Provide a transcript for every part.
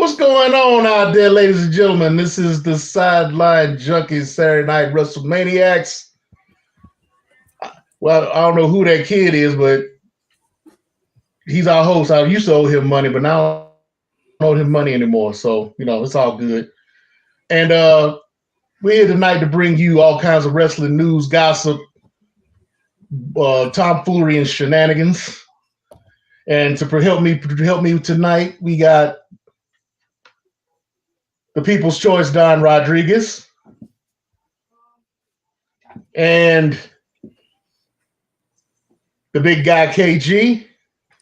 What's going on out there, ladies and gentlemen? This is the Sideline Junkies Saturday Night Wrestlemaniacs. Well, I don't know who that kid is, but he's our host. I used to owe him money, but now I don't owe him money anymore. So, it's all good. And we're here tonight to bring you all kinds of wrestling news, gossip, tomfoolery, and shenanigans. And to help me tonight, we got the People's Choice, Don Rodriguez, and the big guy, KG.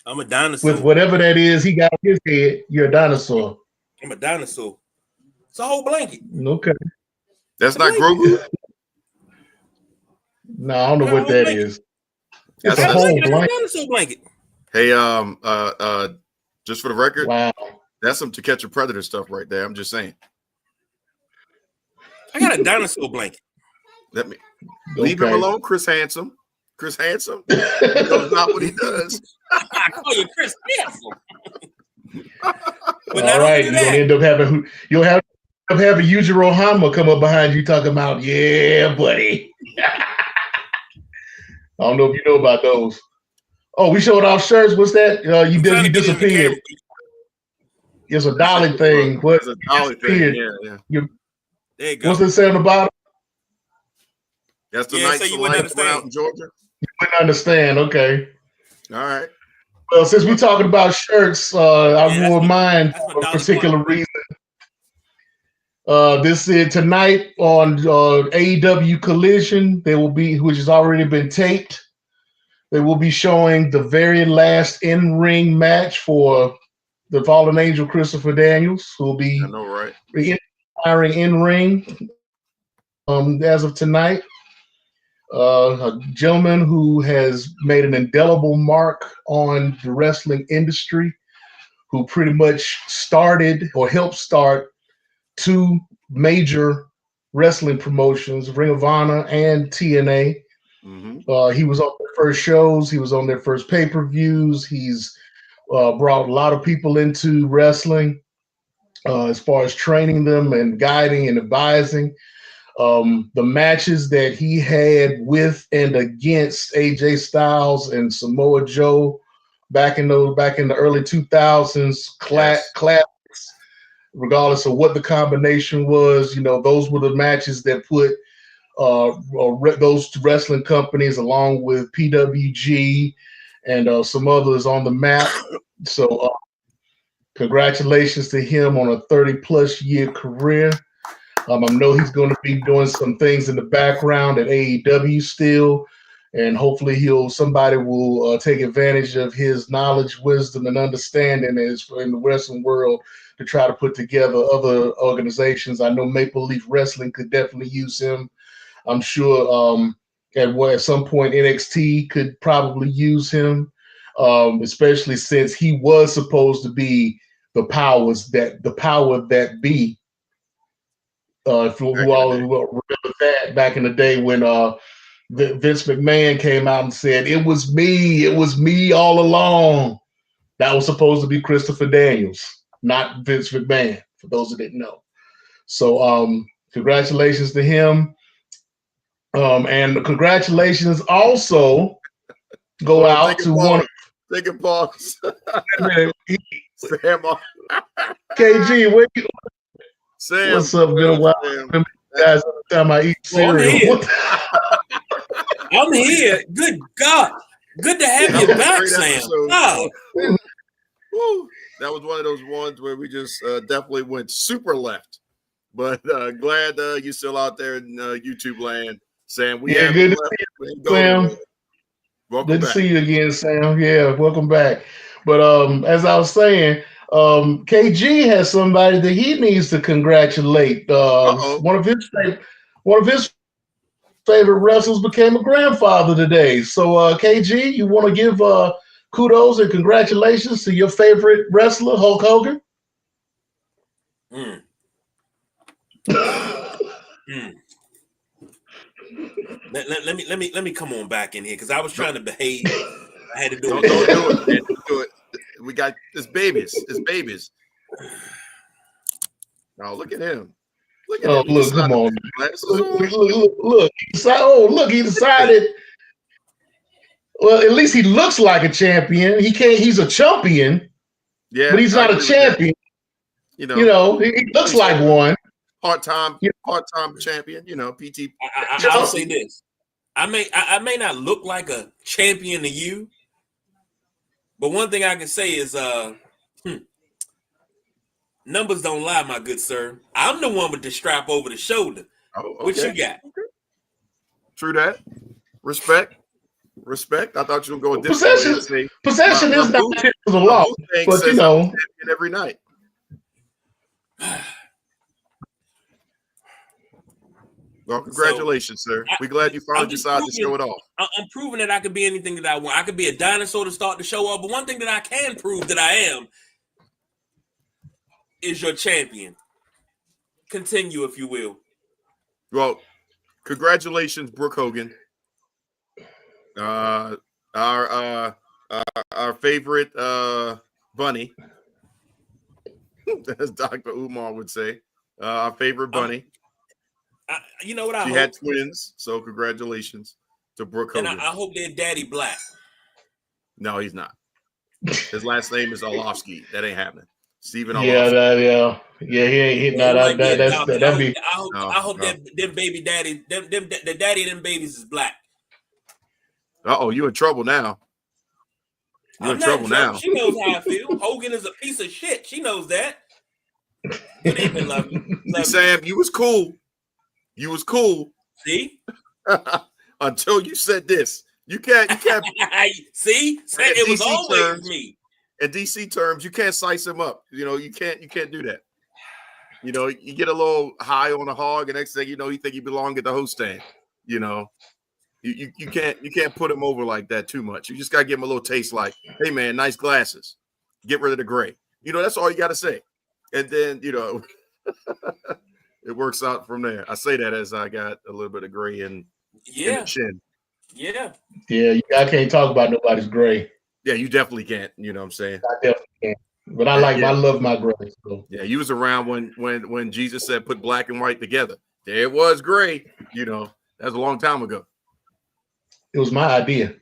I'm a dinosaur. With whatever that is he got on his head, you're a dinosaur. I'm a dinosaur. It's a whole blanket. Okay. That's not Grogu? No, I don't know what that is. It's a whole blanket. Dinosaur blanket. Hey, just for the record, wow, that's some To Catch a Predator stuff right there. I'm just saying. I got a dinosaur blanket. Let me leave him alone, Chris Handsome. Chris Handsome. He knows not what he does. I call you Chris Handsome. All right, you're gonna end up having Yujiro Hanma come up behind you talking about, yeah, buddy. I don't know if you know about those. Oh, we showed off shirts. What's that? You disappeared. It's a dolly thing. It's a dolly thing. Yeah. There you go. What's it say on the bottom? That's the Knights of Life went out in Georgia. You wouldn't understand. Okay. All right. Well, since we're talking about shirts, I wore mine for a particular reason. This is tonight on AEW Collision. They will be, which has already been taped. They will be showing the very last in-ring match for the Fallen Angel Christopher Daniels, who will be retiring in-ring as of tonight. A gentleman who has made an indelible mark on the wrestling industry, who pretty much started or helped start two major wrestling promotions, Ring of Honor and TNA. Mm-hmm. He was on their first shows. He was on their first pay-per-views. He's brought a lot of people into wrestling as far as training them and guiding and advising. The matches that he had with and against AJ Styles and Samoa Joe back in the early 2000s, classics, regardless of what the combination was, those were the matches that put those wrestling companies along with PWG and some others on the map. So congratulations to him on a 30-plus year career. I know he's going to be doing some things in the background at AEW still, and hopefully somebody will take advantage of his knowledge, wisdom, and understanding in the wrestling world to try to put together other organizations. I know Maple Leaf Wrestling could definitely use him. I'm sure at some point NXT could probably use him, especially since he was supposed to be the power that be. Who all remember that back in the day when Vince McMahon came out and said, it was me all along. That was supposed to be Christopher Daniels, not Vince McMahon, for those who didn't know. So congratulations to him. And congratulations also go out to one. Take a pause. KG, where you? Sam, what's up? Been a while. Guys, every time I eat cereal. I'm here. Good God. Good to have you back, Sam. Wow. That was one of those ones where we just definitely went super left. But glad you're still out there in YouTube land, Sam. Good to see you, Sam. Good to see you again, Sam. Yeah, welcome back. But as I was saying, KG has somebody that he needs to congratulate. One of his favorite wrestlers became a grandfather today. So KG, you want to give kudos and congratulations to your favorite wrestler, Hulk Hogan? Let me come on back in here because I was trying to behave. I had to do it. Don't do it. Do it. We got it's babies. Oh, look at him. Look at Oh, him. He look, decided come to on. put glasses Look. on. He decided. Well, at least he looks like a champion. He's a champion, Yeah, but he's I not a agree with that. champion. You know, He looks like one. part-time champion, PT. I'll say this. I may not look like a champion to you, but one thing I can say is numbers don't lie, my good sir. I'm the one with the strap over the shoulder. Oh, okay. What you got? Okay. True that. Respect. I thought you were going to go a different way. Possession is not to the law, but every night. Well, congratulations, sir. We're glad you finally decided to show it off. I'm proving that I could be anything that I want. I could be a dinosaur to start the show off, but one thing that I can prove that I am is your champion. Continue, if you will. Well, congratulations, Brooke Hogan. Our favorite bunny, as Dr. Umar would say, our favorite bunny. You know what? She had twins, so congratulations to Brooke Hogan. And I hope they're daddy black. No, he's not. His last name is Orlovsky. That ain't happening. Stephen Orlovsky. He ain't hitting that out. I hope that them baby daddy, the daddy of them babies is black. You in trouble now. You're in trouble now. She knows how I feel. Hogan is a piece of shit. She knows that. Good evening, love you. Sam, you was cool. You was cool. See? Until you said this. You can't see? It was always me. In DC terms, you can't slice him up. You can't do that. You get a little high on a hog, and next thing you know, you think you belong at the host stand. You can't put him over like that too much. You just gotta give him a little taste like, hey man, nice glasses. Get rid of the gray. That's all you gotta say. And then it works out from there. I say that as I got a little bit of gray in the chin. Yeah. I can't talk about nobody's gray. Yeah, you definitely can't. You know what I'm saying? I definitely can't. But I love my gray. So. Yeah, you was around when Jesus said put black and white together. There it was gray. That was a long time ago. It was my idea.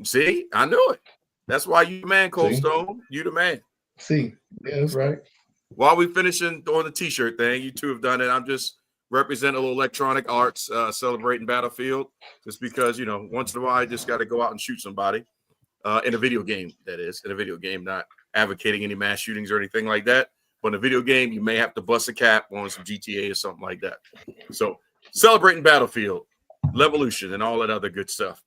See, I knew it. That's why you the man, Cold Stone. You the man. See, yeah, that's right. While we finishing on the t-shirt thing, you two have done it. I'm just representing a little electronic arts, celebrating Battlefield, just because, once in a while, I just got to go out and shoot somebody in a video game, that is. In a video game, not advocating any mass shootings or anything like that. But in a video game, you may have to bust a cap on some GTA or something like that. So celebrating Battlefield, Levolution, and all that other good stuff.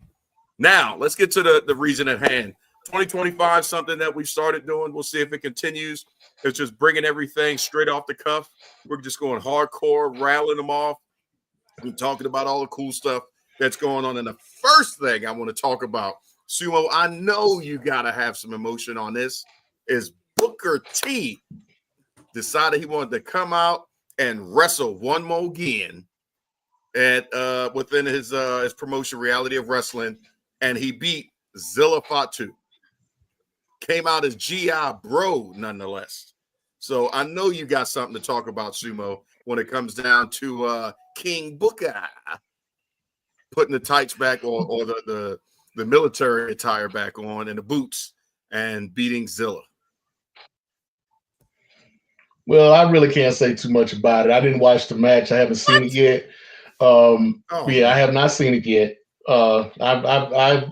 Now, let's get to the reason at hand. 2025, something that we've started doing. We'll see if it continues. It's just bringing everything straight off the cuff. We're just going hardcore, rattling them off, and talking about all the cool stuff that's going on. And the first thing I want to talk about, Sumo, I know you got to have some emotion on this, is Booker T decided he wanted to come out and wrestle one more again at within his promotion, Reality of Wrestling, and he beat Zilla Fatu. Came out as GI Bro, nonetheless. So I know you got something to talk about, Sumo, when it comes down to King Booker putting the tights back on, or the military attire back on, and the boots, and beating Zilla. Well, I really can't say too much about it. I didn't watch the match. I haven't seen it yet. I have not seen it yet.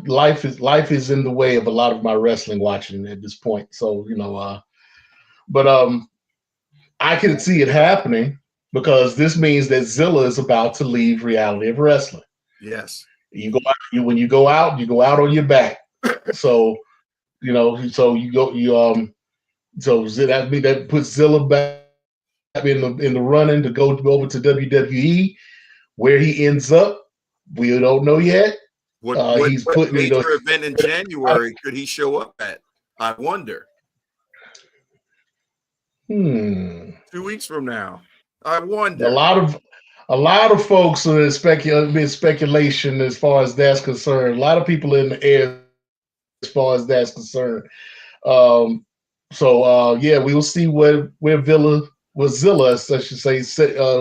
Life is in the way of a lot of my wrestling watching at this point. So, but I can see it happening because this means that Zilla is about to leave Reality of Wrestling. Yes. When you go out on your back. So, that puts Zilla back in the running to go over to WWE. Where he ends up, we don't know yet. What major event in January could he show up at? I wonder. 2 weeks from now, I wonder. A lot of folks are in speculation as far as that's concerned. A lot of people in the air as far as that's concerned. We will see where Zilla, I should say,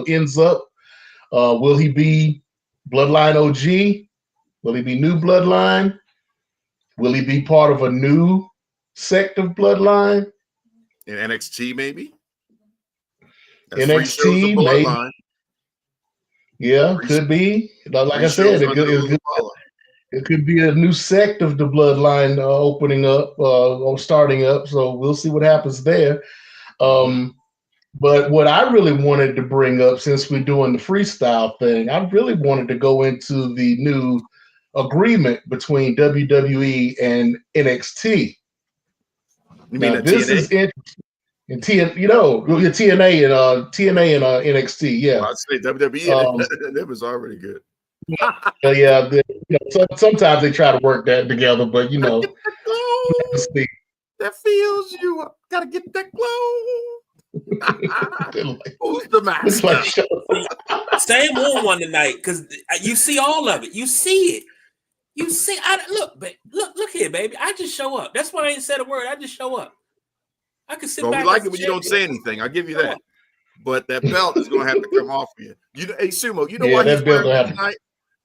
ends up. Will he be Bloodline OG? Will he be new Bloodline? Will he be part of a new sect of Bloodline? In NXT, maybe? That's NXT, maybe. Yeah, could be. Like I said, it could be a new sect of the Bloodline opening up or starting up. So we'll see what happens there. But what I really wanted to bring up, since we're doing the freestyle thing, I really wanted to go into the new agreement between WWE and NXT. You mean this TNA? Is interesting. And TNA and NXT, yeah. I'd say WWE. That was already good. Yeah, sometimes they try to work that together, but that feels you up. Gotta get that glow. Who's the master? Sam won one tonight because you see all of it. You see it. You see. Look here, baby. I just show up. That's why I ain't said a word. I just show up. I can sit back. We like it when you don't say anything. I'll give you that. But that belt is going to have to come off for you. Hey, Sumo, you know why he's wearing it tonight?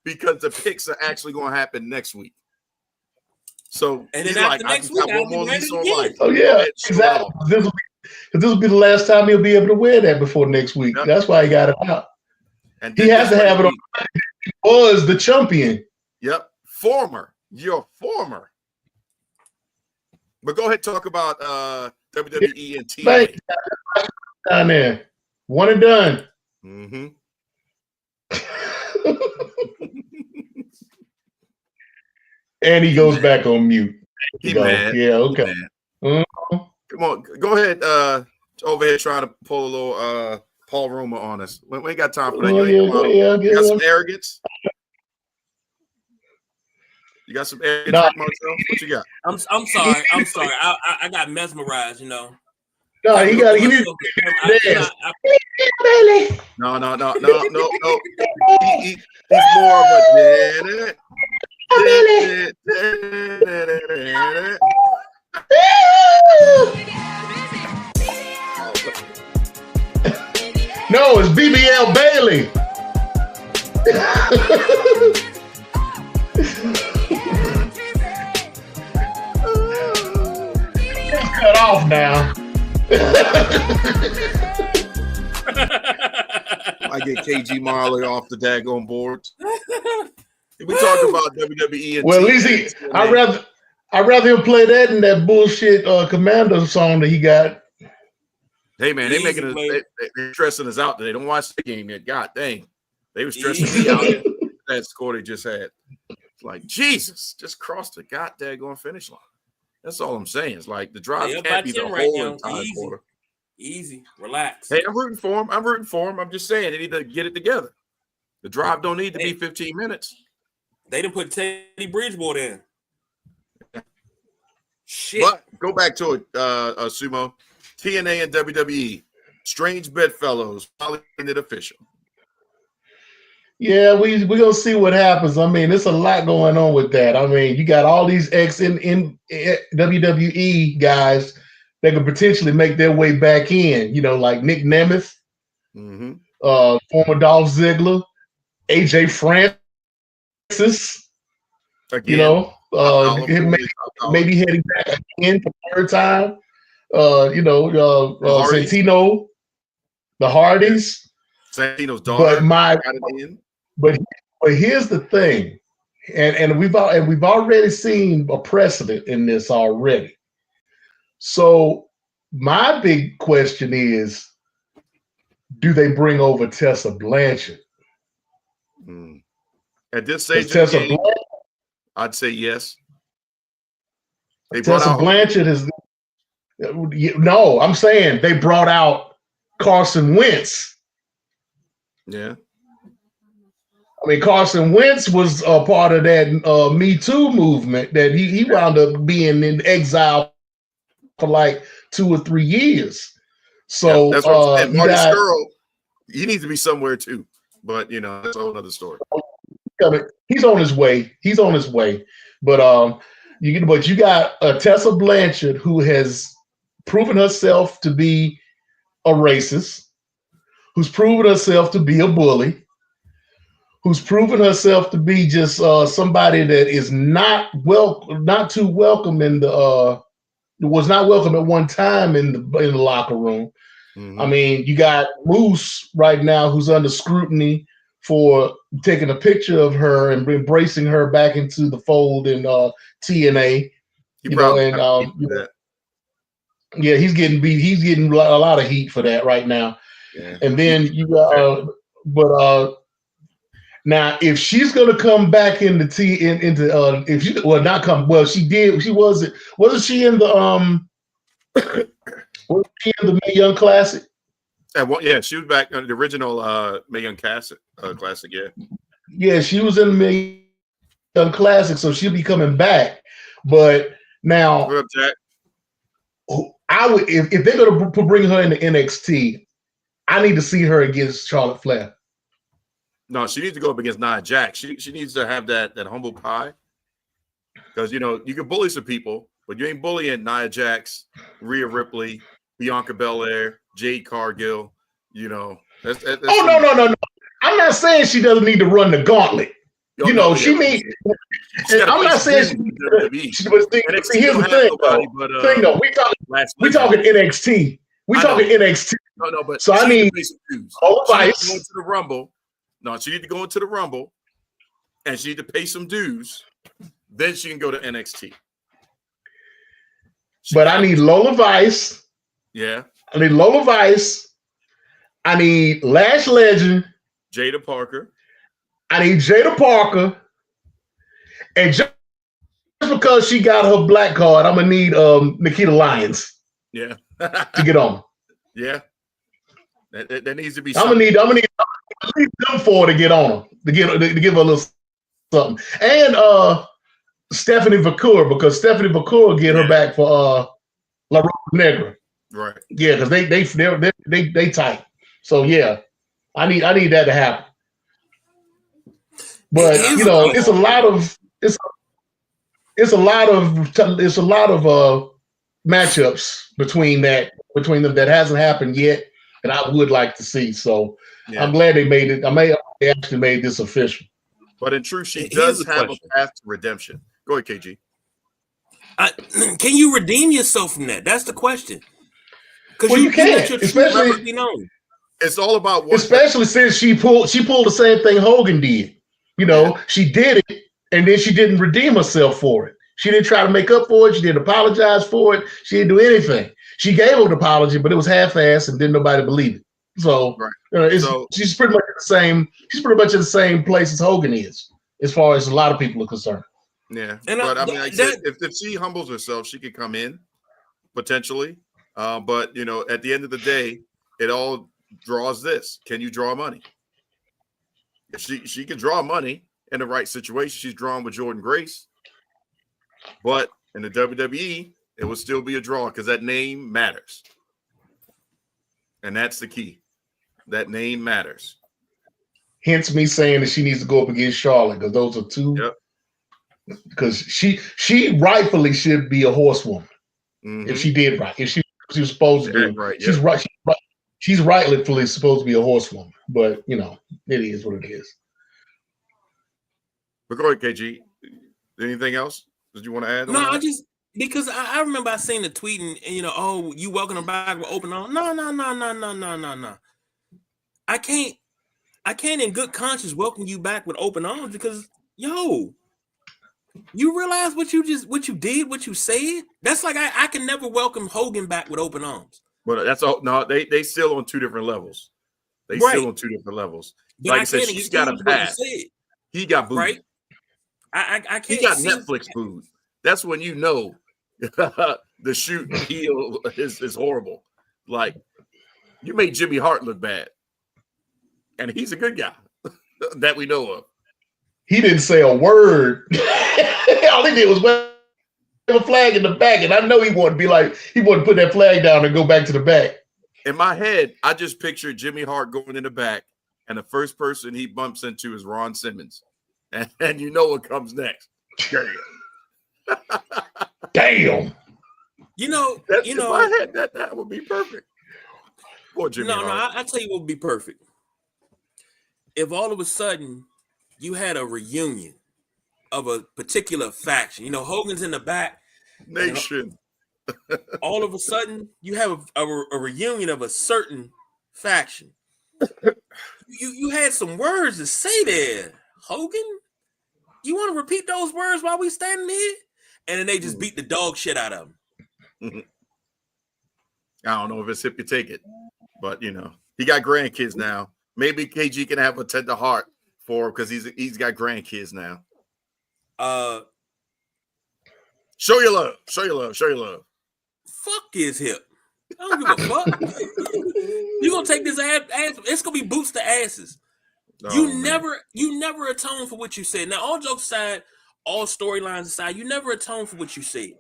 Because the picks are actually going to happen next week. So and he's then like, next week, one more lease on life. Oh yeah, exactly. This will be the last time he'll be able to wear that before next week. Yep. That's why he got it out. And he has to have it on. He was the champion. Yep, you're former. But go ahead, talk about WWE and TNA. Down there, one and done. Mm-hmm. And he goes back on mute. Mad. Yeah, okay. Mm-hmm. Come on, go ahead. Over here trying to pull a little Paul Roma on us. We ain't got time for that. You got some arrogance. You got some arrogance, Marcel? What you got? I'm sorry. I got mesmerized, No, he needs No. He's more of a No, it's BBL Bailey. It's cut off now. I get KG Marley off the daggone boards. We talk about WWE and at least I'd rather him play that than that bullshit Commando song that he got. Hey man, they're stressing us out today. Don't watch the game yet. God dang, they were stressing me out. That score they just had. It's like Jesus, just crossed the goddamn finish line. That's all I'm saying. It's like the drive can't be the whole entire quarter. Easy, relax. Hey, I'm rooting for him. I'm just saying they need to get it together. The drive don't need to be 15 minutes. They didn't put Teddy Bridgewater in. Shit. But go back to it, Sumo. TNA and WWE. Strange bedfellows. Probably made it official. Yeah, we're gonna see what happens. I mean, there's a lot going on with that. I mean, you got all these ex in WWE guys that could potentially make their way back in. Like Nick Nemeth, former Dolph Ziggler, AJ Francis. Again, maybe heading back again for the third time. Santino, the Hardys. Santino's daughter. But here's the thing, and we've already seen a precedent in this already. So my big question is, do they bring over Tessa Blanchard? At this stage of the game, I'd say yes. Tessa Blanchard is no. I'm saying they brought out Carson Wentz. Yeah. I mean, Carson Wentz was a part of that Me Too movement that he wound up being in exile for like 2 or 3 years. So that's what I'm saying. Marty Scurll, he needs to be somewhere too. But that's a whole other story. He's on his way. But you got Tessa Blanchard, who has proven herself to be a racist. who's proven herself to be a bully, who's proven herself to be just somebody that is not too welcome in the was not welcome at one time in the locker room. Mm-hmm. I mean, you got Moose right now who's under scrutiny for taking a picture of her and embracing her back into the fold in TNA. Yeah, he's getting beat. He's getting a lot of heat for that right now. Yeah. And then you got, now if she's gonna come back into if she not come she did she wasn't she in the was she in the Mae Young Classic? Yeah, she was back on the original Mae Young Classic. Yeah, she was in the Mae Young Classic, so she'll be coming back. But now, what up, Jack? I would if they're gonna bring her into NXT, I need to see her against Charlotte Flair. No, she needs to go up against Nia Jax. She needs to have that humble pie. Because you can bully some people, but you ain't bullying Nia Jax, Rhea Ripley, Bianca Belair, Jade Cargill. That's no. I'm not saying she doesn't need to run the gauntlet. She needs. I'm not saying she needs to. But here's the thing, though. We talking NXT. We talking NXT. No, but so I need all advice. She needs to go into the Rumble. No, she need to go into the Rumble, and she need to pay some dues. Then she can go to NXT. I need Lola Vice. Yeah. I need Lola Vice. I need Lash Legend. Jada Parker. I need Jada Parker. And just because she got her black card, I'm gonna need Nikita Lyons. Yeah. to get on. Yeah. That needs to be. I'm gonna need at least them four to get on to give her a little something. And Stephanie Vacour, because Stephanie Vacour get her back for La Rosa Negra. Right. Yeah, because they tight. So yeah, I need that to happen. But it's a lot of matchups between them that hasn't happened yet, and I would like to see. So I'm glad they made it. They actually made this official. But in truth, she does have a path to redemption. Go ahead, KG. Can you redeem yourself from that? That's the question. Because you can't, especially it's all about especially since she pulled the same thing Hogan did. She did it, and then she didn't redeem herself for it. She didn't try to make up for it. She didn't apologize for it. She didn't do anything. She gave an apology, but it was half-assed, and didn't nobody believe it. So, she's pretty much in the same place as Hogan is, as far as a lot of people are concerned. Yeah, but I mean, if she humbles herself, she could come in potentially. But at the end of the day, it all draws this. Can you draw money? If she can draw money in the right situation, she's drawn with Jordan Grace. But in the WWE, it will still be a draw because that name matters. And that's the key. That name matters. Hence me saying that she needs to go up against Charlotte, because those are two. Yep. Because she rightfully should be a horsewoman. Mm-hmm. If she did right. If she was supposed to do right. She's right. She's rightfully supposed to be a horsewoman. But it is what it is. But go ahead, KG. Anything else that you want to add? No, because I remember I seen the tweet and you welcome her back with open arms. No. I can't in good conscience welcome you back with open arms because you realize what you did, what you said? That's like I can never welcome Hogan back with open arms. But that's all. No, they still on two different levels. Still on two different levels. But like I said, she's got a pass. He got booed. Right? I can't. He got Netflix booed. That's when the shoot heel is horrible. Like, you made Jimmy Hart look bad, and he's a good guy that we know of. He didn't say a word. All he did was wave a flag in the back, and I know he wanted to put that flag down and go back to the back. In my head, I just pictured Jimmy Hart going in the back, and the first person he bumps into is Ron Simmons, and you know what comes next. Damn. In my head, that would be perfect. Poor Jimmy No, Hart. I tell you what would be perfect. If all of a sudden you had a reunion of a particular faction, Hogan's in the back, and Nation. all of a sudden you have a reunion of a certain faction. You had some words to say there, Hogan. You want to repeat those words while we standing here? And then they just beat the dog shit out of him. I don't know if it's hip to take it, but he got grandkids now. Maybe KG can have a tender heart for him because he's got grandkids now. Show your love. Show your love. Show your love. Fuck is hip. I don't give a fuck. You gonna take this ass? It's gonna be boots to asses. You never atone for what you said. Now, all jokes aside, all storylines aside, you never atone for what you said.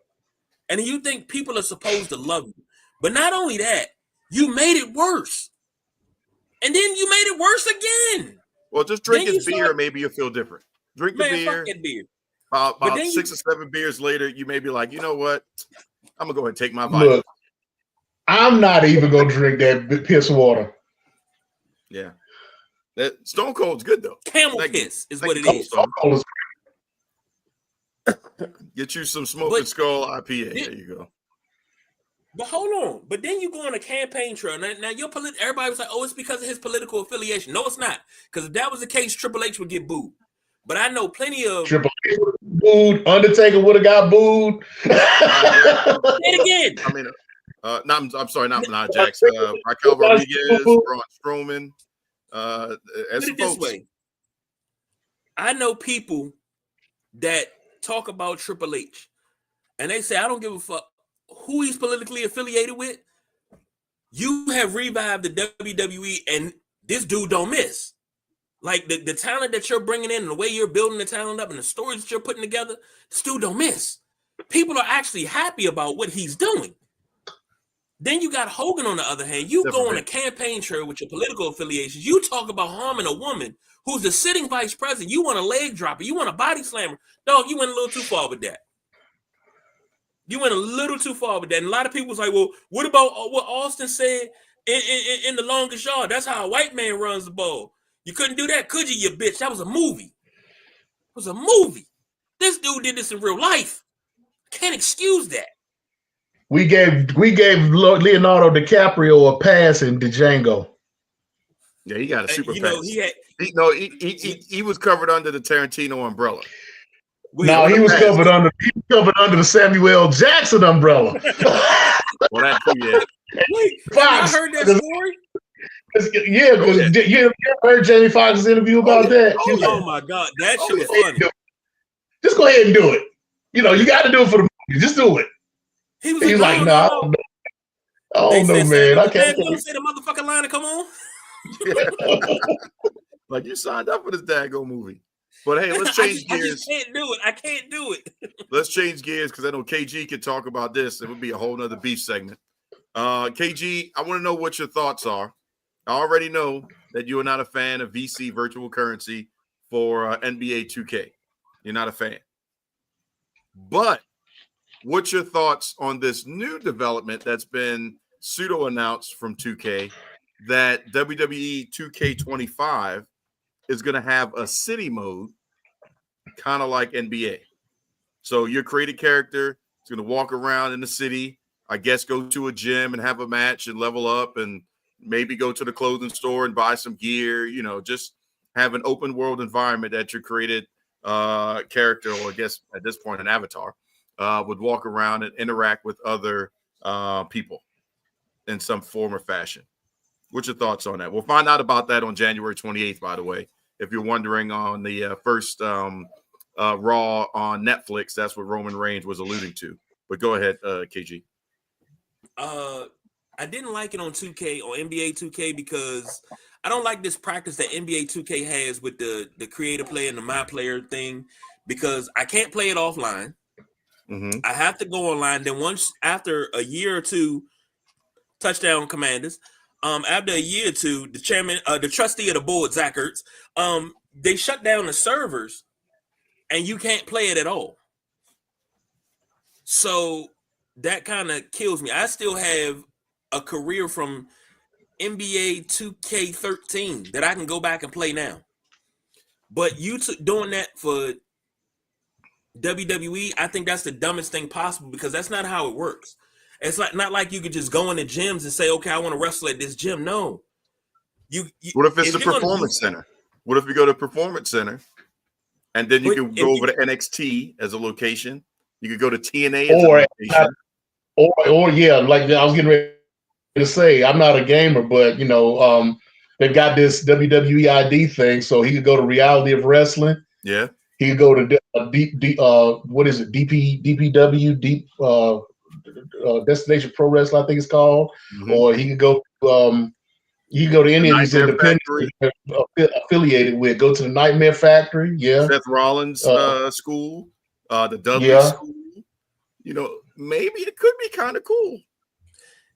And you think people are supposed to love you. But not only that, you made it worse. And then you made it worse again. Well, just drink his beer, maybe you'll feel different. Drink the beer. Fuck that beer. About 6 or 7 beers later, you may be like, you know what? I'm going to go ahead and take my vitamins. Look, I'm not even going to drink that piss water. Yeah. That Stone Cold's good, though. Camel piss is what it is. Get you some Smoking Skull IPA. There you go. But hold on. But then you go on a campaign trail. Now your everybody was like, oh, it's because of his political affiliation. No, it's not. Because if that was the case, Triple H would get booed. But I know plenty of Triple H would have booed. Undertaker would have got booed. Say it again. I mean, I'm sorry, not Jax. Raquel Rodriguez, Braun Strowman. Put it this way. I know people that talk about Triple H, and they say, I don't give a fuck who he's politically affiliated with. You have revived the WWE, and this dude don't miss. Like the talent that you're bringing in and the way you're building the talent up and the stories that you're putting together, this dude don't miss. People are actually happy about what he's doing. Then you got Hogan on the other hand. You go on a campaign trail with your political affiliations. You talk about harming a woman who's the sitting vice president. You want a leg dropper. You want a body slammer. Dog, you went a little too far with that. You went a little too far with that. And a lot of people was like, well, what about what Austin said in The Longest Yard? That's how a white man runs the ball. You couldn't do that, could you bitch? That was a movie. It was a movie. This dude did this in real life. Can't excuse that. We gave Leonardo DiCaprio a pass in Django. Yeah, he got a super pass. He was covered under the Tarantino umbrella. He was covered under the Samuel L. Jackson umbrella. Well, that too, yeah. Wait, have you heard that story? Yeah, because you heard Jamie Foxx's interview about that. Oh my God, that shit was funny. Just go ahead and do it. You got to do it for the movie. Just do it. He was like, no, I don't know. I don't know, man. I can't say the motherfucking line to come on. Like you signed up for this daggone movie. But hey, let's change gears. I just can't do it. I can't do it. Let's change gears because I know KG can talk about this. It would be a whole nother beef segment. KG, I want to know what your thoughts are. I already know that you are not a fan of VC virtual currency for NBA 2K. You're not a fan. But what's your thoughts on this new development that's been pseudo-announced from 2K that WWE 2K25 is going to have a city mode kind of like NBA? So your created character is going to walk around in the city, I guess go to a gym and have a match and level up and maybe go to the clothing store and buy some gear, just have an open world environment that your created character, or I guess at this point an avatar, would walk around and interact with other people in some form or fashion. What's your thoughts on that? We'll find out about that on January 28th, by the way. If you're wondering, on the first Raw on Netflix, that's what Roman Reigns was alluding to. But go ahead, KG. I didn't like it on 2K, on NBA 2K, because I don't like this practice that NBA 2K has with the creator player and the my player thing, because I can't play it offline. Mm-hmm. I have to go online. Then once after a year or two, Touchdown Commanders, after a year or two, the chairman, the trustee of the board, Zach Ertz, they shut down the servers and you can't play it at all. So that kind of kills me. I still have a career from NBA 2K13 that I can go back and play now. But you doing that for WWE, I think that's the dumbest thing possible because that's not how it works. It's not like you could just go in the gyms and say, okay, I want to wrestle at this gym. No. What if it's the you're Performance Center? What if you go to Performance Center and then you can go over to NXT as a location? You could go to TNA as a location. Or yeah, like I was getting ready to say, I'm not a gamer, but you know, they've got this WWE ID thing, so he could go to Reality of Wrestling. Yeah. He could go to what is it? DPW, Destination Pro Wrestling, I think it's called. Mm-hmm. Or he could go to any of these independents affiliated with. Go to the Nightmare Factory, yeah. Seth Rollins school, the Dudley school. You know, maybe it could be kind of cool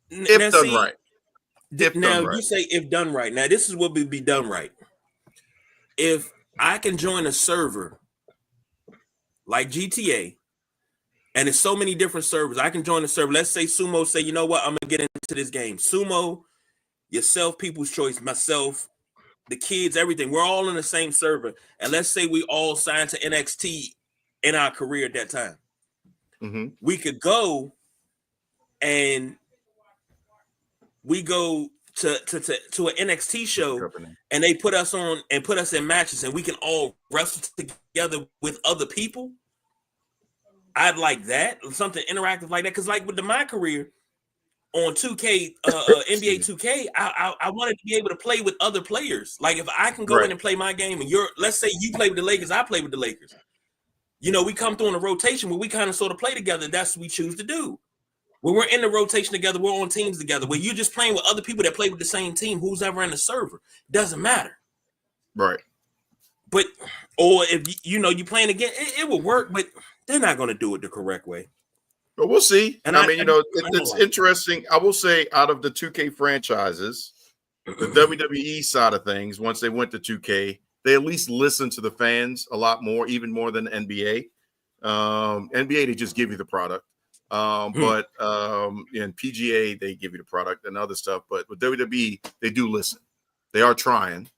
if done right. You say if done right. Now this is what would be done right. If I can join a server like GTA, and there's so many different servers, I can join a server. Let's say Sumo say, you know what, I'm gonna get into this game. Sumo, yourself, People's Choice, myself, the kids, everything. We're all in the same server, and let's say we all signed to NXT in our career at that time. Mm-hmm. We could go and we go to an NXT show, and they put us on and put us in matches, and we can all wrestle together with other people. I'd like that, something interactive like that, because like with my career on 2K, NBA 2K, I wanted to be able to play with other players. Like if I can go in and play my game, and let's say you play with the Lakers, I play with the Lakers. You know, we come through in a rotation where we kind of sort of play together. That's what we choose to do. When we're in the rotation together, we're on teams together. When you're just playing with other people that play with the same team, who's ever in the server, doesn't matter. Right. But, or if you playing again, it will work, but they're not going to do it the correct way. But we'll see. And it's interesting. I will say, out of the 2K franchises, the WWE side of things, once they went to 2K, they at least listen to the fans a lot more, even more than NBA. NBA, they just give you the product. But in PGA, they give you the product and other stuff. But with WWE, they do listen. They are trying.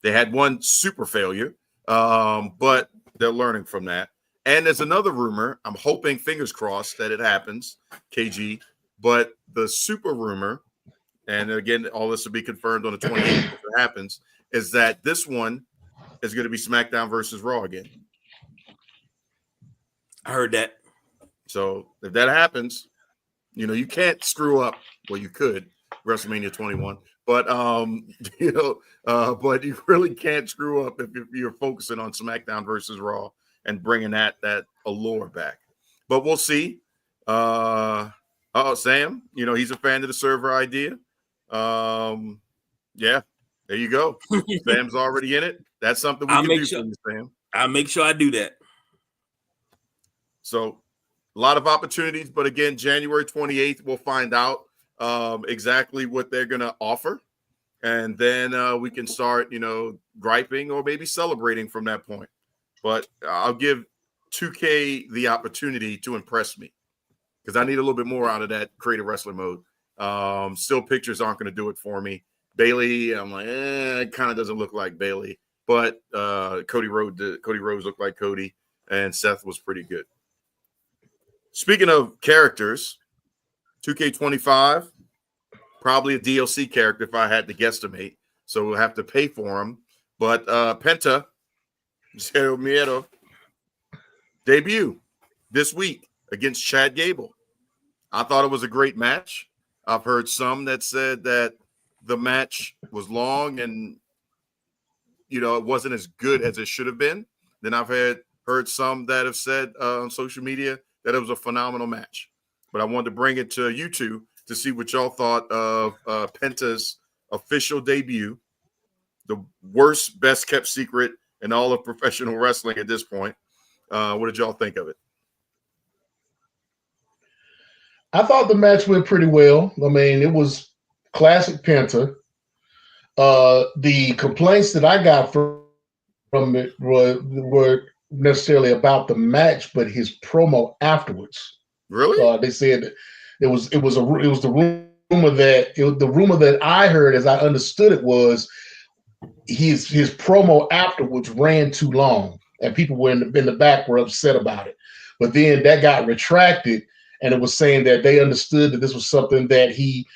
They had one super failure, but they're learning from that. And there's another rumor. I'm hoping, fingers crossed, that it happens, KG. But the super rumor, and again, all this will be confirmed on the 28th if it happens, is that this one is going to be SmackDown versus Raw again. I heard that. So if that happens, you can't screw up. Well, you could, WrestleMania 21, but but you really can't screw up if you're focusing on SmackDown versus Raw and bringing that allure back. But we'll see. Sam, he's a fan of the server idea. Yeah, there you go. Sam's already in it. That's something we can do for you, Sam. I'll make sure I do that. So a lot of opportunities, but again, January 28th, we'll find out exactly what they're going to offer. And then we can start, griping or maybe celebrating from that point. But I'll give 2K the opportunity to impress me because I need a little bit more out of that creative wrestling mode. Still pictures aren't going to do it for me. Bailey, I'm like, it kind of doesn't look like Bailey. But Cody Rhodes looked like Cody, and Seth was pretty good. Speaking of characters, 2K25, probably a DLC character if I had to guesstimate. So we'll have to pay for him. But Penta, Zero Miedo, debut this week against Chad Gable. I thought it was a great match. I've heard some that said that the match was long and, it wasn't as good as it should have been. Then I've heard some that have said on social media that it was a phenomenal match. But I wanted to bring it to you two to see what y'all thought of Penta's official debut, the worst, best-kept secret in all of professional wrestling at this point. What did y'all think of it? I thought the match went pretty well. I mean, it was classic Penta. The complaints that I got from it were necessarily about the match, but his promo afterwards. Really? They said it was the the rumor that I heard, as I understood it, was his promo afterwards ran too long, and people were in the back were upset about it. But then that got retracted, and it was saying that they understood that this was something that he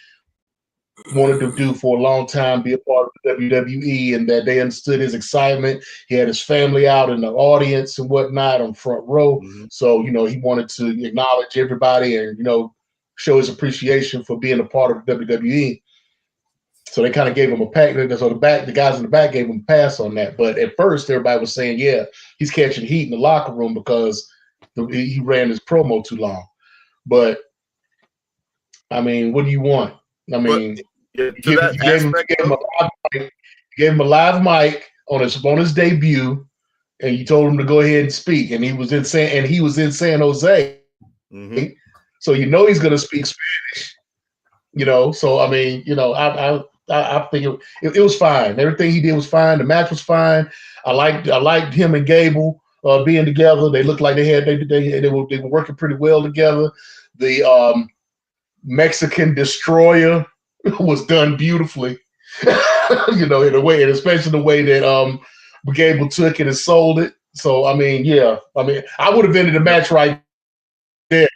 wanted to do for a long time, be a part of the WWE, and that they understood his excitement. He had his family out in the audience and whatnot on front row. So, he wanted to acknowledge everybody and, show his appreciation for being a part of WWE. So they kind of gave him a pack. So the guys in the back gave him a pass on that. But at first, everybody was saying, yeah, he's catching heat in the locker room because he ran his promo too long. But, I mean, what do you want? I mean, you gave him a live mic on his debut, and you told him to go ahead and speak. And he was in San Jose, so he's going to speak Spanish. So I mean, I think it was fine. Everything he did was fine. The match was fine. I liked him and Gable being together. They looked like they were working pretty well together. The Mexican Destroyer was done beautifully, in a way, and especially the way that Gable took it and sold it. So I mean, I would have ended the match right there.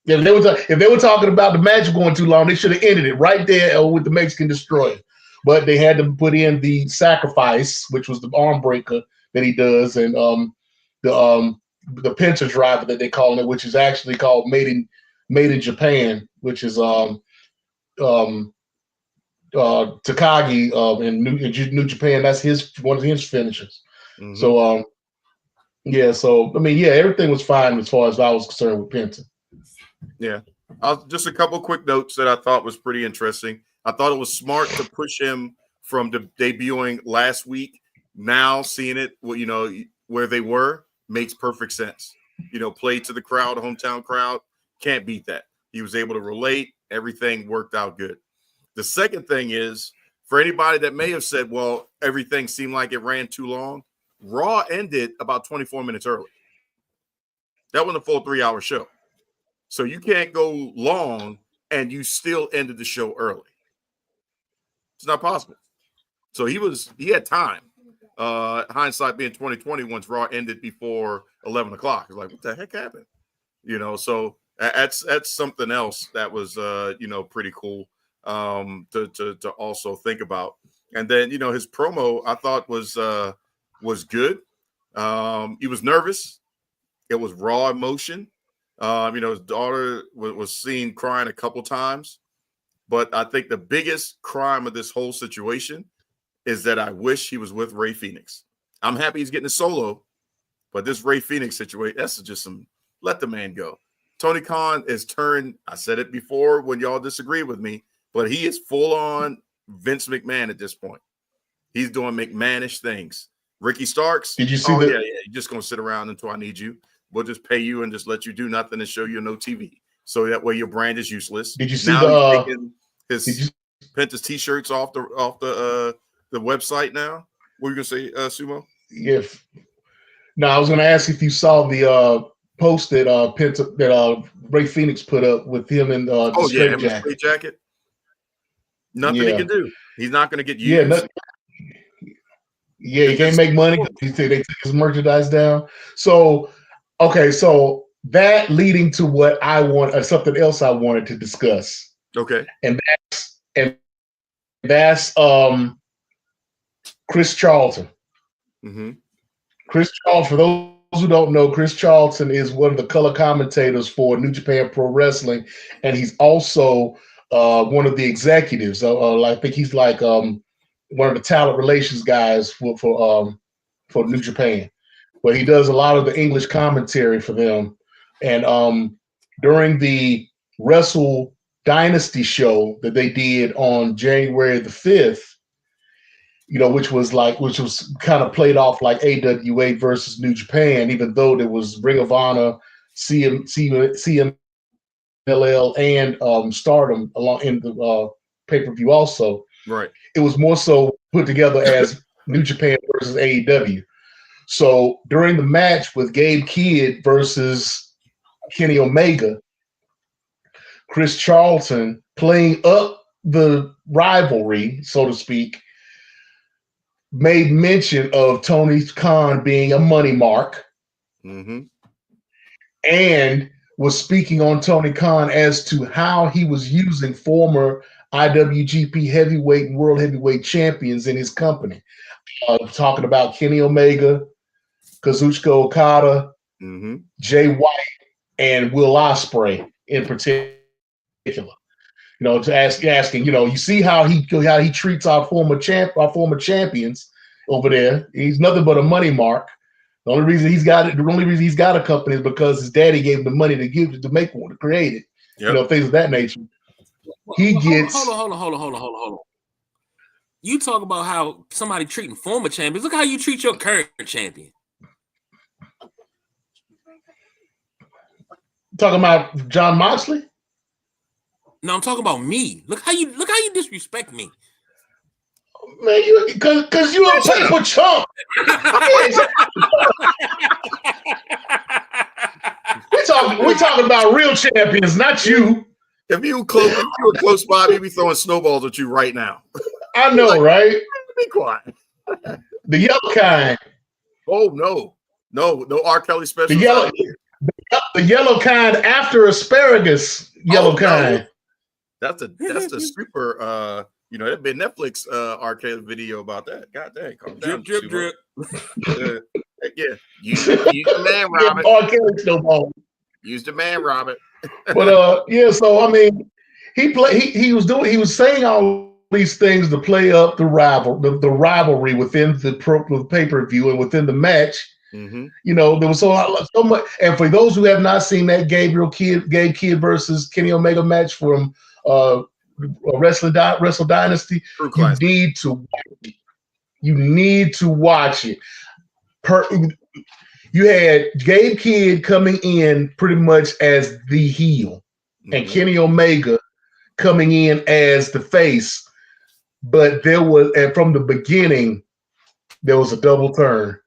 If they were talking about the match going too long, they should have ended it right there with the Mexican Destroyer. But they had to put in the sacrifice, which was the arm breaker that he does, and the Penta driver that they call it, which is actually called Made in Japan, which is Takagi in New Japan. That's one of his finishes. So so I mean, everything was fine as far as I was concerned with Penta. Yeah. Just a couple quick notes that I thought was pretty interesting. I thought it was smart to push him from debuting last week. Now seeing it, where they were makes perfect sense. Played to the crowd, hometown crowd, can't beat that. He was able to relate. Everything worked out good. The second thing is, for anybody that may have said, well, everything seemed like it ran too long, Raw ended about 24 minutes early. That wasn't a full 3-hour show. So you can't go long and you still ended the show early. It's not possible. So he had time. Hindsight being 2020, once Raw ended before 11 o'clock. It's like, what the heck happened? So that's something else that was pretty cool to also think about. And then his promo I thought was good. He was nervous. It was raw emotion. His daughter was seen crying a couple times, but I think the biggest crime of this whole situation is that I wish he was with Rey Fenix. I'm happy he's getting a solo, but this Rey Fenix situation, that's just let the man go. Tony Khan is turned, I said it before when y'all disagreed with me, but he is full on Vince McMahon at this point. He's doing McMahonish things. Ricky Starks, did you see you're just going to sit around until I need you. We'll just pay you and just let you do nothing and show you no TV. So that way your brand is useless. Did you see now he's taking Penta's t-shirts off the website now? What were you gonna say, Sumo? If no, I was gonna ask if you saw the post that Penta that Rey Fenix put up with him in the straight jacket. Nothing he can do. He's not gonna get used. He can't make money because they took his merchandise down. So okay, so that leading to what I want, something else I wanted to discuss. Okay, and that's Chris Charlton. Chris Charlton, for those who don't know, Chris Charlton is one of the color commentators for New Japan Pro Wrestling, and he's also one of the executives. I think he's like one of the talent relations guys for New Japan. But he does a lot of the English commentary for them. And during the Wrestle Dynasty show that they did on January the 5th, which was kind of played off like AWA versus New Japan, even though there was Ring of Honor, CMLL, and Stardom along in the pay-per-view also. Right. It was more so put together as New Japan versus AEW. So during the match with Gabe Kidd versus Kenny Omega, Chris Charlton playing up the rivalry, so to speak, made mention of Tony Khan being a money mark and was speaking on Tony Khan as to how he was using former IWGP heavyweight and world heavyweight champions in his company. Talking about Kenny Omega, Kazuchika Okada, Jay White, and Will Ospreay in particular. To asking, you see how he treats our former champions over there. He's nothing but a money mark. The only reason he's got a company is because his daddy gave him the money to make one, to create it. Yep. Things of that nature. He gets. Hold on. You talk about how somebody treating former champions. Look how you treat your current champion. Talking about John Moxley? No, I'm talking about me. Look how you disrespect me. Man, because you're a paper chump. We're talking about real champions, not you. If you were close by, we'd be throwing snowballs at you right now. I know, right? Be quiet. The yellow kind. Oh no R. Kelly special. The yellow kind after asparagus. Yellow kind. No. That's a super. There'd be a Netflix R. Kelly video about that. God dang, calm down. Drip. Yeah, use the man, Robert. R. Kelly snowball. Use the man, Robert. But so I mean, he was saying all these things to play up the rivalry within the pay-per-view and within the match. There was so much. And for those who have not seen that Gabe Kidd versus Kenny Omega match from Wrestle Dynasty, you need to watch it. You had Gabe Kidd coming in pretty much as the heel, and Kenny Omega coming in as the face. But from the beginning, there was a double turn,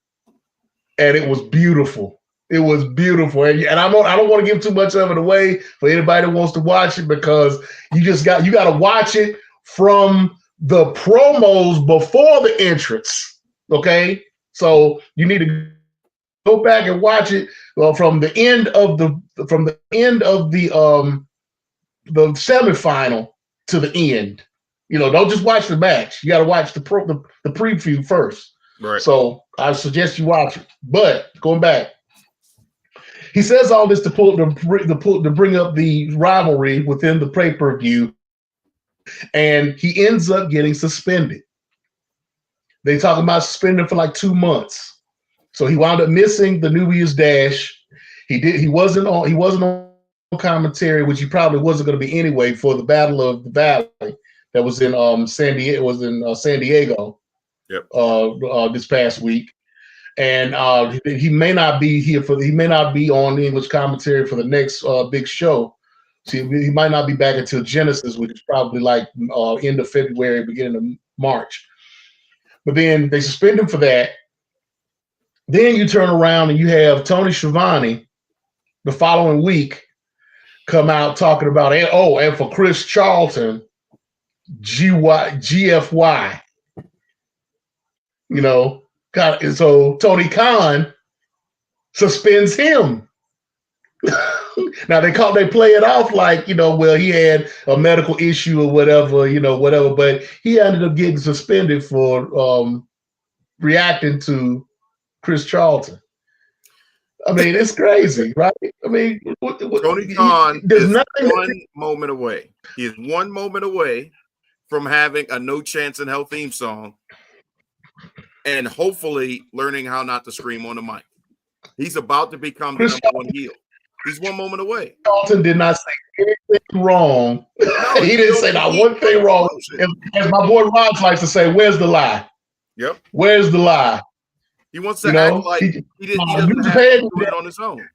and it was beautiful. It was beautiful, and I don't want to give too much of it away for anybody that wants to watch it, because you got to watch it from the promos before the entrance. Okay, so you need to go back and watch it from the end of the semifinal to the end. Don't just watch the match. You got to watch the preview first. Right. So I suggest you watch it. But going back, he says all this to bring up the rivalry within the pay-per-view, and he ends up getting suspended. They talk about suspending for like 2 months. So he wound up missing the New Year's Dash. He wasn't on commentary, which he probably wasn't going to be anyway, for the Battle of the Valley that was in San Diego. Yep. This past week, and he may not be on the English commentary for the next big show. So he might not be back until Genesis, which is probably like end of February, beginning of March. But then they suspend him for that. Then you turn around and you have Tony Schiavone the following week come out talking about, and for Chris Charlton, GFY. So Tony Khan suspends him. Now they play it off like, he had a medical issue or whatever, but he ended up getting suspended for reacting to Chris Charlton. I mean, it's crazy, right? I mean, Tony Khan is 1 moment away. He is 1 moment away from having a No Chance in Hell theme song and hopefully learning how not to scream on the mic. He's about to become the number one heel. He's 1 moment away. Charlton did not say anything wrong. No, he didn't say not one thing wrong. As my boy Rob likes to say, where's the lie? Yep. Where's the lie? He wants to act like he doesn't have to do it on his own.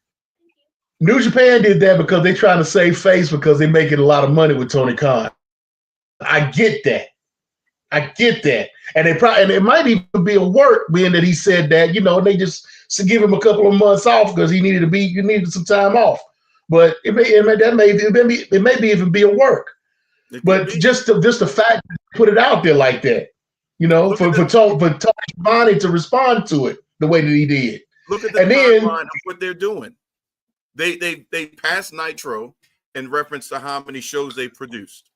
New Japan did that because they're trying to save face because they're making a lot of money with Tony Khan. I get that. And it might even be a work being that he said that, they just give him a couple of months off because he needed some time off. But it may even be a work. But just the fact that put it out there like that, you know, for Tony Schiavone to respond to it the way that he did. Look at the timeline of what they're doing. They passed Nitro in reference to how many shows they produced.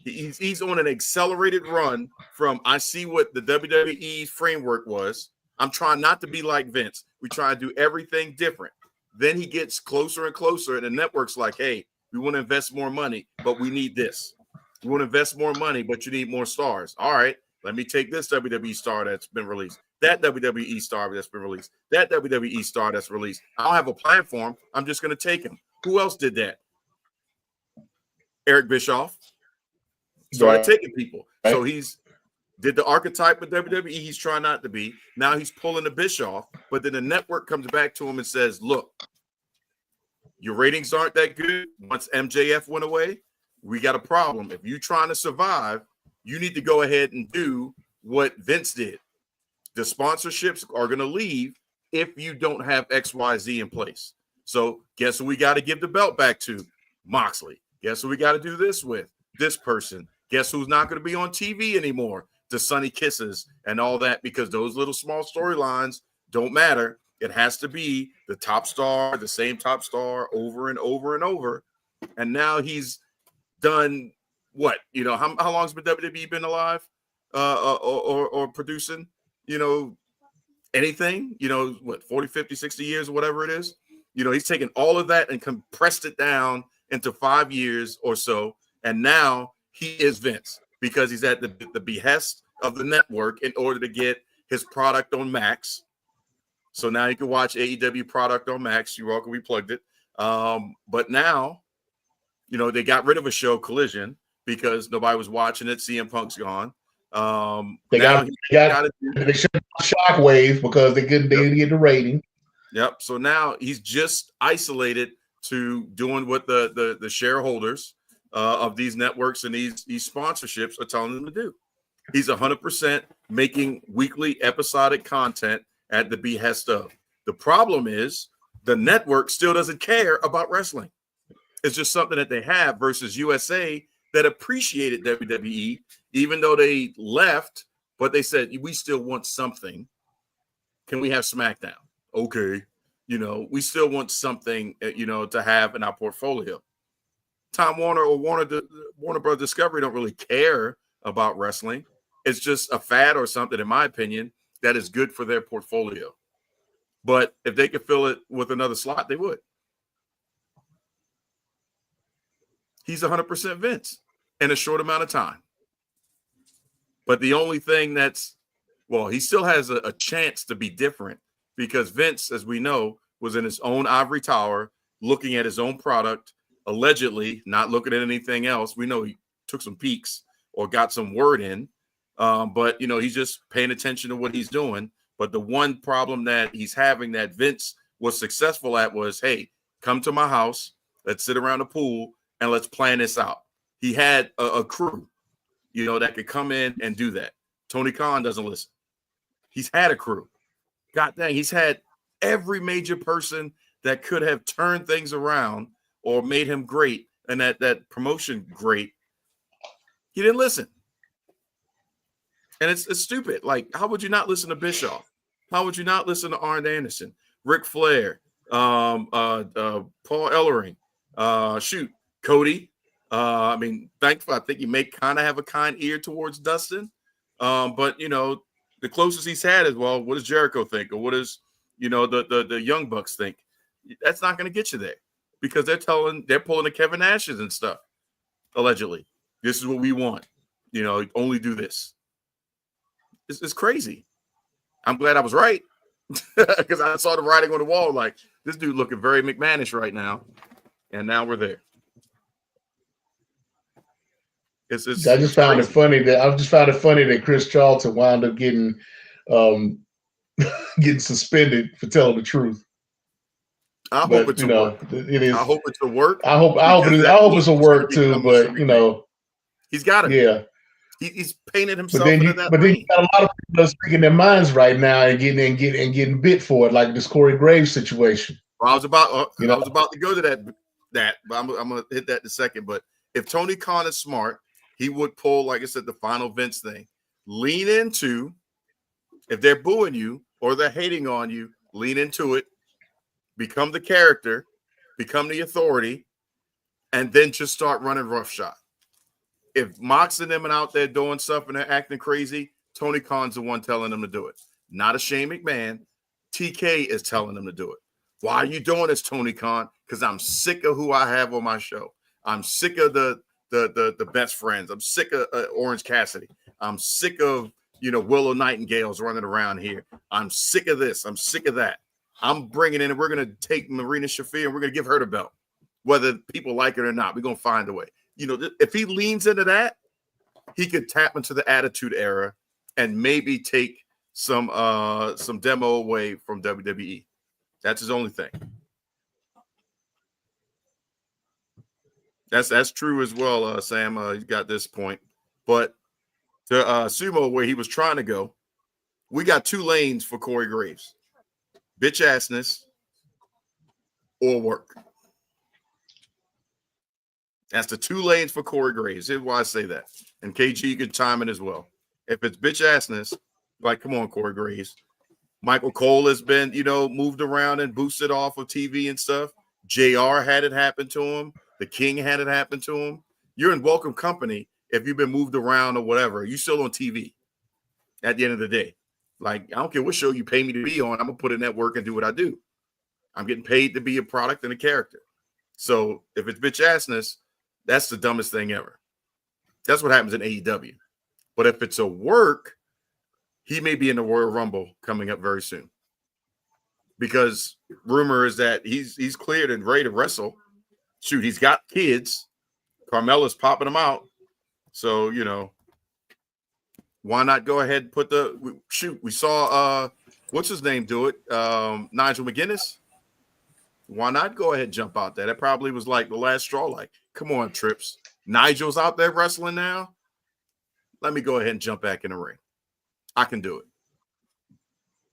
He's on an accelerated run from I see what the WWE framework was. I'm trying not to be like Vince. We try to do everything different. Then he gets closer and closer, and the network's like, hey, we want to invest more money, but we need this. We want to invest more money, but you need more stars. All right, let me take this WWE star that's been released, that WWE star that's been released, that WWE star that's released. I don't have a plan for him. I'm just going to take him. Who else did that? Eric Bischoff started taking people. So he's did the archetype of WWE he's trying not to be. Now he's pulling the Bischoff, but then the network comes back to him and says, look, your ratings aren't that good. Once MJF went away, we got a problem. If you're trying to survive, you need to go ahead and do what Vince did. The sponsorships are going to leave if you don't have XYZ in place. So guess who we got to give the belt back to? Moxley. Guess who we got to do this with? This person. Guess who's not going to be on TV anymore? The Sunny Kisses and all that, because those little small storylines don't matter. It has to be the top star, the same top star over and over and over. And now he's done what? You know, how long's been WWE been alive or producing? You know, anything? You know, what, 40, 50, 60 years or whatever it is? You know, he's taken all of that and compressed it down into 5 years or so. And now he is Vince because he's at the behest of the network in order to get his product on Max. So now you can watch AEW product on Max. You're welcome. We plugged it. But now, you know, they got rid of a show, Collision, because nobody was watching it. CM Punk's gone. They got Shockwave because they didn't get the rating. Yep. So now he's just isolated to doing what the shareholders of these networks and these sponsorships are telling him to do. He's 100% making weekly episodic content at the behest of. The problem is the network still doesn't care about wrestling. It's just something that they have versus USA that appreciated WWE, even though they left, but they said, we still want something. Can we have SmackDown? Okay. You know, we still want something, you know, to have in our portfolio. Time Warner or Warner Bros. Discovery don't really care about wrestling. It's just a fad or something, in my opinion, that is good for their portfolio. But if they could fill it with another slot, they would. He's 100% Vince in a short amount of time. But the only thing he still has a chance to be different because Vince, as we know, was in his own ivory tower, looking at his own product, allegedly not looking at anything else. We know he took some peeks or got some word in. But, you know, he's just paying attention to what he's doing. But the one problem that he's having that Vince was successful at was, hey, come to my house. Let's sit around the pool and let's plan this out. He had a crew, you know, that could come in and do that. Tony Khan doesn't listen. He's had a crew. God dang, he's had every major person that could have turned things around or made him great and that promotion great. He didn't listen. And it's stupid. Like, how would you not listen to Bischoff? How would you not listen to Arn Anderson, Ric Flair, Paul Ellering, Cody? I mean, thankfully, I think you may kind of have a kind ear towards Dustin. But, you know, the closest he's had is, well, what does Jericho think? Or what does, you know, the Young Bucks think? That's not going to get you there because they're pulling the Kevin Nashes and stuff, allegedly. This is what we want. You know, only do this. It's crazy. I'm glad I was right because I saw the writing on the wall. Like, this dude looking very McMahonish right now. And now we're there. I just found it funny that Chris Charlton wound up getting suspended for telling the truth. I hope it's a work. It is. I hope it's a work. I hope it's a work too. But you know, he's got it. Yeah. He's painted himself into that. But then you got a lot of people speaking their minds right now and getting bit for it, like this Corey Graves situation. Well, I was about to go to that, but I'm gonna hit that in a second. But if Tony Khan is smart, he would pull, like I said, the final Vince thing. Lean into, if they're booing you or they're hating on you, lean into it, become the character, become the authority, and then just start running roughshod. If Mox and them are out there doing stuff and they're acting crazy, Tony Khan's the one telling them to do it. Not a Shane McMahon. TK is telling them to do it. Why are you doing this, Tony Khan? Because I'm sick of who I have on my show. I'm sick of the best friends. I'm sick of Orange Cassidy. I'm sick of Willow Nightingales running around here. I'm sick of this. I'm sick of that. I'm bringing in, and we're going to take Marina Shafir and we're going to give her the belt, whether people like it or not. We're going to find a way. If he leans into that, he could tap into the Attitude Era and maybe take some demo away from WWE. That's his only thing. That's true as well, Sam. You got this point. But to Sumo, where he was trying to go, we got 2 lanes for Corey Graves. Bitch assness or work. That's the 2 lanes for Corey Graves. Here's why I say that. And KG, you can chime in as well. If it's bitch assness, like, come on, Corey Graves. Michael Cole has been, moved around and boosted off of TV and stuff. JR had it happen to him. The King had it happen to him. You're in welcome company if you've been moved around or whatever. You're still on TV at the end of the day. Like, I don't care what show you pay me to be on. I'm going to put in that work and do what I do. I'm getting paid to be a product and a character. So if it's bitch assness, that's the dumbest thing ever. That's what happens in AEW. But if it's a work, he may be in the Royal Rumble coming up very soon. Because rumor is that he's cleared and ready to wrestle. Shoot, he's got kids. Carmella's popping them out. So, why not go ahead and put we saw what's his name do it? Nigel McGuinness. Why not go ahead and jump out there? That probably was like the last straw. Like, come on, Trips. Nigel's out there wrestling now. Let me go ahead and jump back in the ring. I can do it.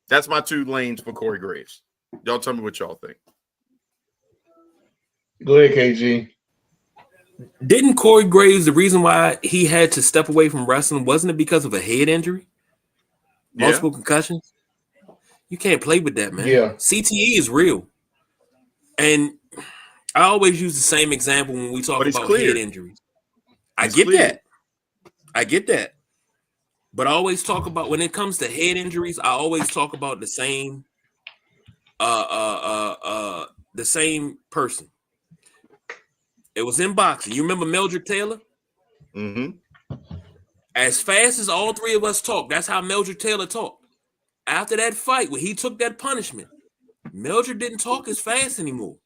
That's my 2 lanes for Corey Graves. Y'all tell me what y'all think. Go ahead, KG. Didn't Corey Graves, the reason why he had to step away from wrestling, wasn't it because of a head injury? Multiple concussions? You can't play with that, man. Yeah. CTE is real. And I always use the same example when we talk about head injuries. I get that. But I always talk about, when it comes to head injuries, I always talk about the same person. It was in boxing. You remember Mildred Taylor? Mm-hmm. As fast as all 3 of us talked, that's how Mildred Taylor talked. After that fight, when he took that punishment, Mildred didn't talk as fast anymore.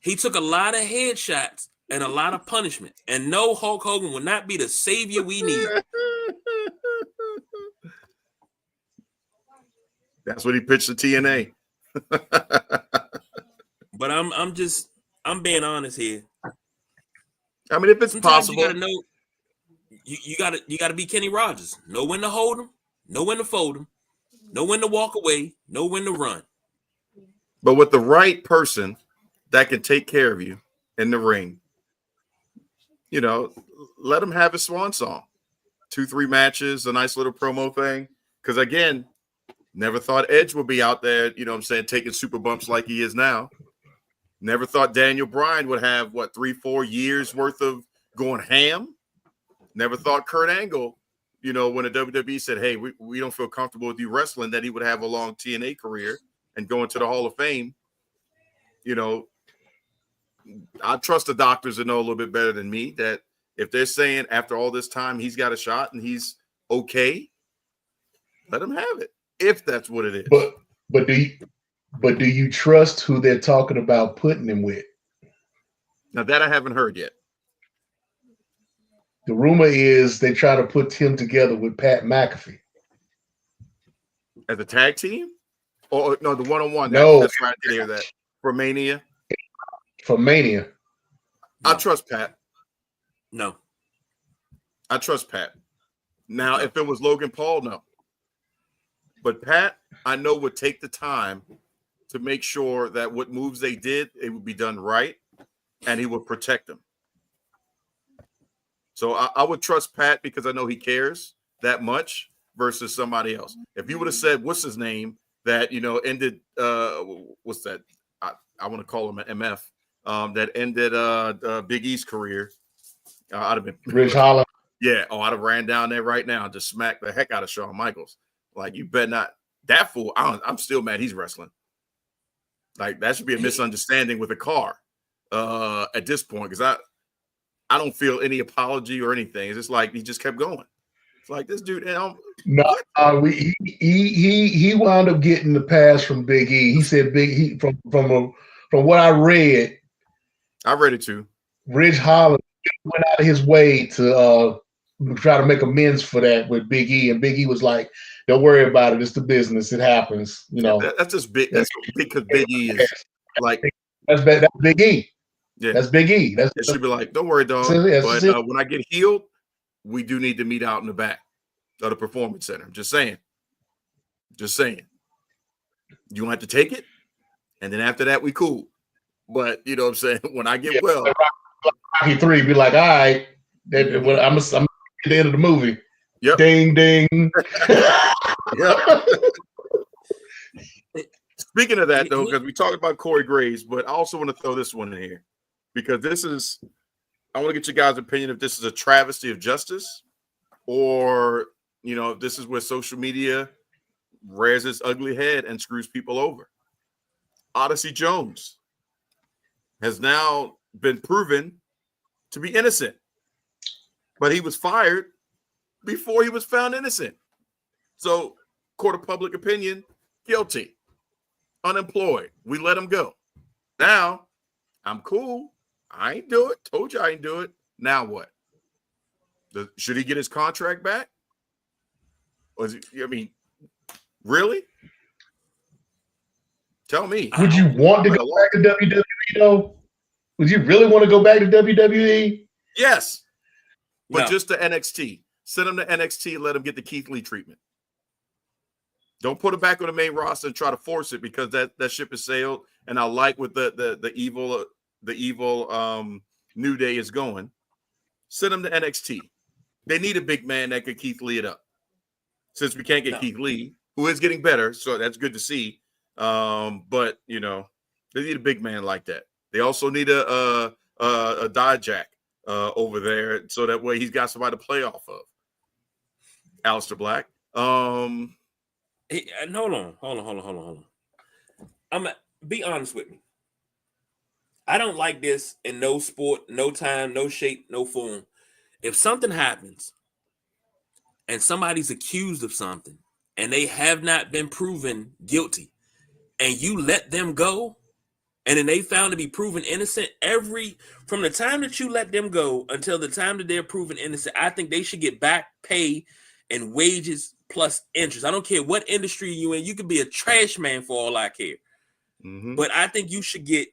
He took a lot of headshots and a lot of punishment. And no, Hulk Hogan will not be the savior we need. That's what he pitched to TNA. But I'm being honest here. I mean, if it's Sometimes possible, you gotta know. You gotta be Kenny Rogers. Know when to hold him. Know when to fold him. Know when to walk away. Know when to run. But with the right person that can take care of you in the ring, let him have his swan song. 2-3 matches, a nice little promo thing. Because again, never thought Edge would be out there, taking super bumps like he is now. Never thought Daniel Bryan would have 3-4 years worth of going ham. Never thought Kurt Angle, when the WWE said, hey, we don't feel comfortable with you wrestling, that he would have a long TNA career and go into the Hall of Fame. I trust the doctors to know a little bit better than me that if they're saying after all this time he's got a shot and he's okay, let him have it, if that's what it is. But do you trust who they're talking about putting him with? Now that I haven't heard yet. The rumor is they try to put him together with Pat McAfee. As a tag team? Or no, the one-on-one. No. That's right. I did hear that. For Mania? For Mania. I trust Pat. No. I trust Pat. Now, if it was Logan Paul, no. But Pat, I know, would take the time to make sure that what moves they did, it would be done right, and he would protect them. So I would trust Pat because I know he cares that much versus somebody else. If you would have said, what's his name, that, ended, what's that? I want to call him an MF, that ended Big E's career. I'd have been Ridge Holland. Yeah. Oh, I'd have ran down there right now and just smacked the heck out of Shawn Michaels. Like, you better not. That fool, I'm still mad he's wrestling. Like, that should be a misunderstanding with a car at this point, because I don't feel any apology or anything. It's just like he just kept going. It's like this dude. He wound up getting the pass from Big E. He said Big E from what I read. I read it too. Ridge Holland went out of his way to try to make amends for that with Big E, and Big E was like, "Don't worry about it. It's the business. It happens." That's just big. That's because Big E is like that's Big E. Yeah, that's Big E. It should be like, don't worry, dog. But when I get healed, we do need to meet out in the back of the performance center. I'm just saying. You don't have to take it, and then after that, we cool. But you know what I'm saying? When I get well, Rocky 3 be like, all right, I'm at the end of the movie. Yep. Ding ding. Yep. Speaking of that, though, because we talked about Corey Graves, but I also want to throw this one in here because I want to get your guys' opinion if this is a travesty of justice or, if this is where social media rears its ugly head and screws people over. Odyssey Jones has now been proven to be innocent, but he was fired before he was found innocent. So, court of public opinion, guilty. Unemployed. We let him go. Now, I'm cool. I ain't do it. Told you I ain't do it. Now what? Should he get his contract back? Really? Tell me. Would you want to go back to WWE though? Would you really want to go back to WWE? Yes. But just to NXT. Send him to NXT and let him get the Keith Lee treatment. Don't put it back on the main roster and try to force it because that ship has sailed. And I like what the evil New Day is going. Send him to NXT. They need a big man that could Keith Lee it up. Since we can't get Keith Lee, who is getting better, so that's good to see. But they need a big man like that. They also need a Dijak over there, so that way he's got somebody to play off of. Aleister Black. Hold on. Be honest with me. I don't like this in no sport, no time, no shape, no form. If something happens and somebody's accused of something and they have not been proven guilty and you let them go and then they found to be proven innocent, from the time that you let them go until the time that they're proven innocent, I think they should get back pay and wages plus interest. I don't care what industry you're in. You could be a trash man for all I care. Mm-hmm. But I think you should get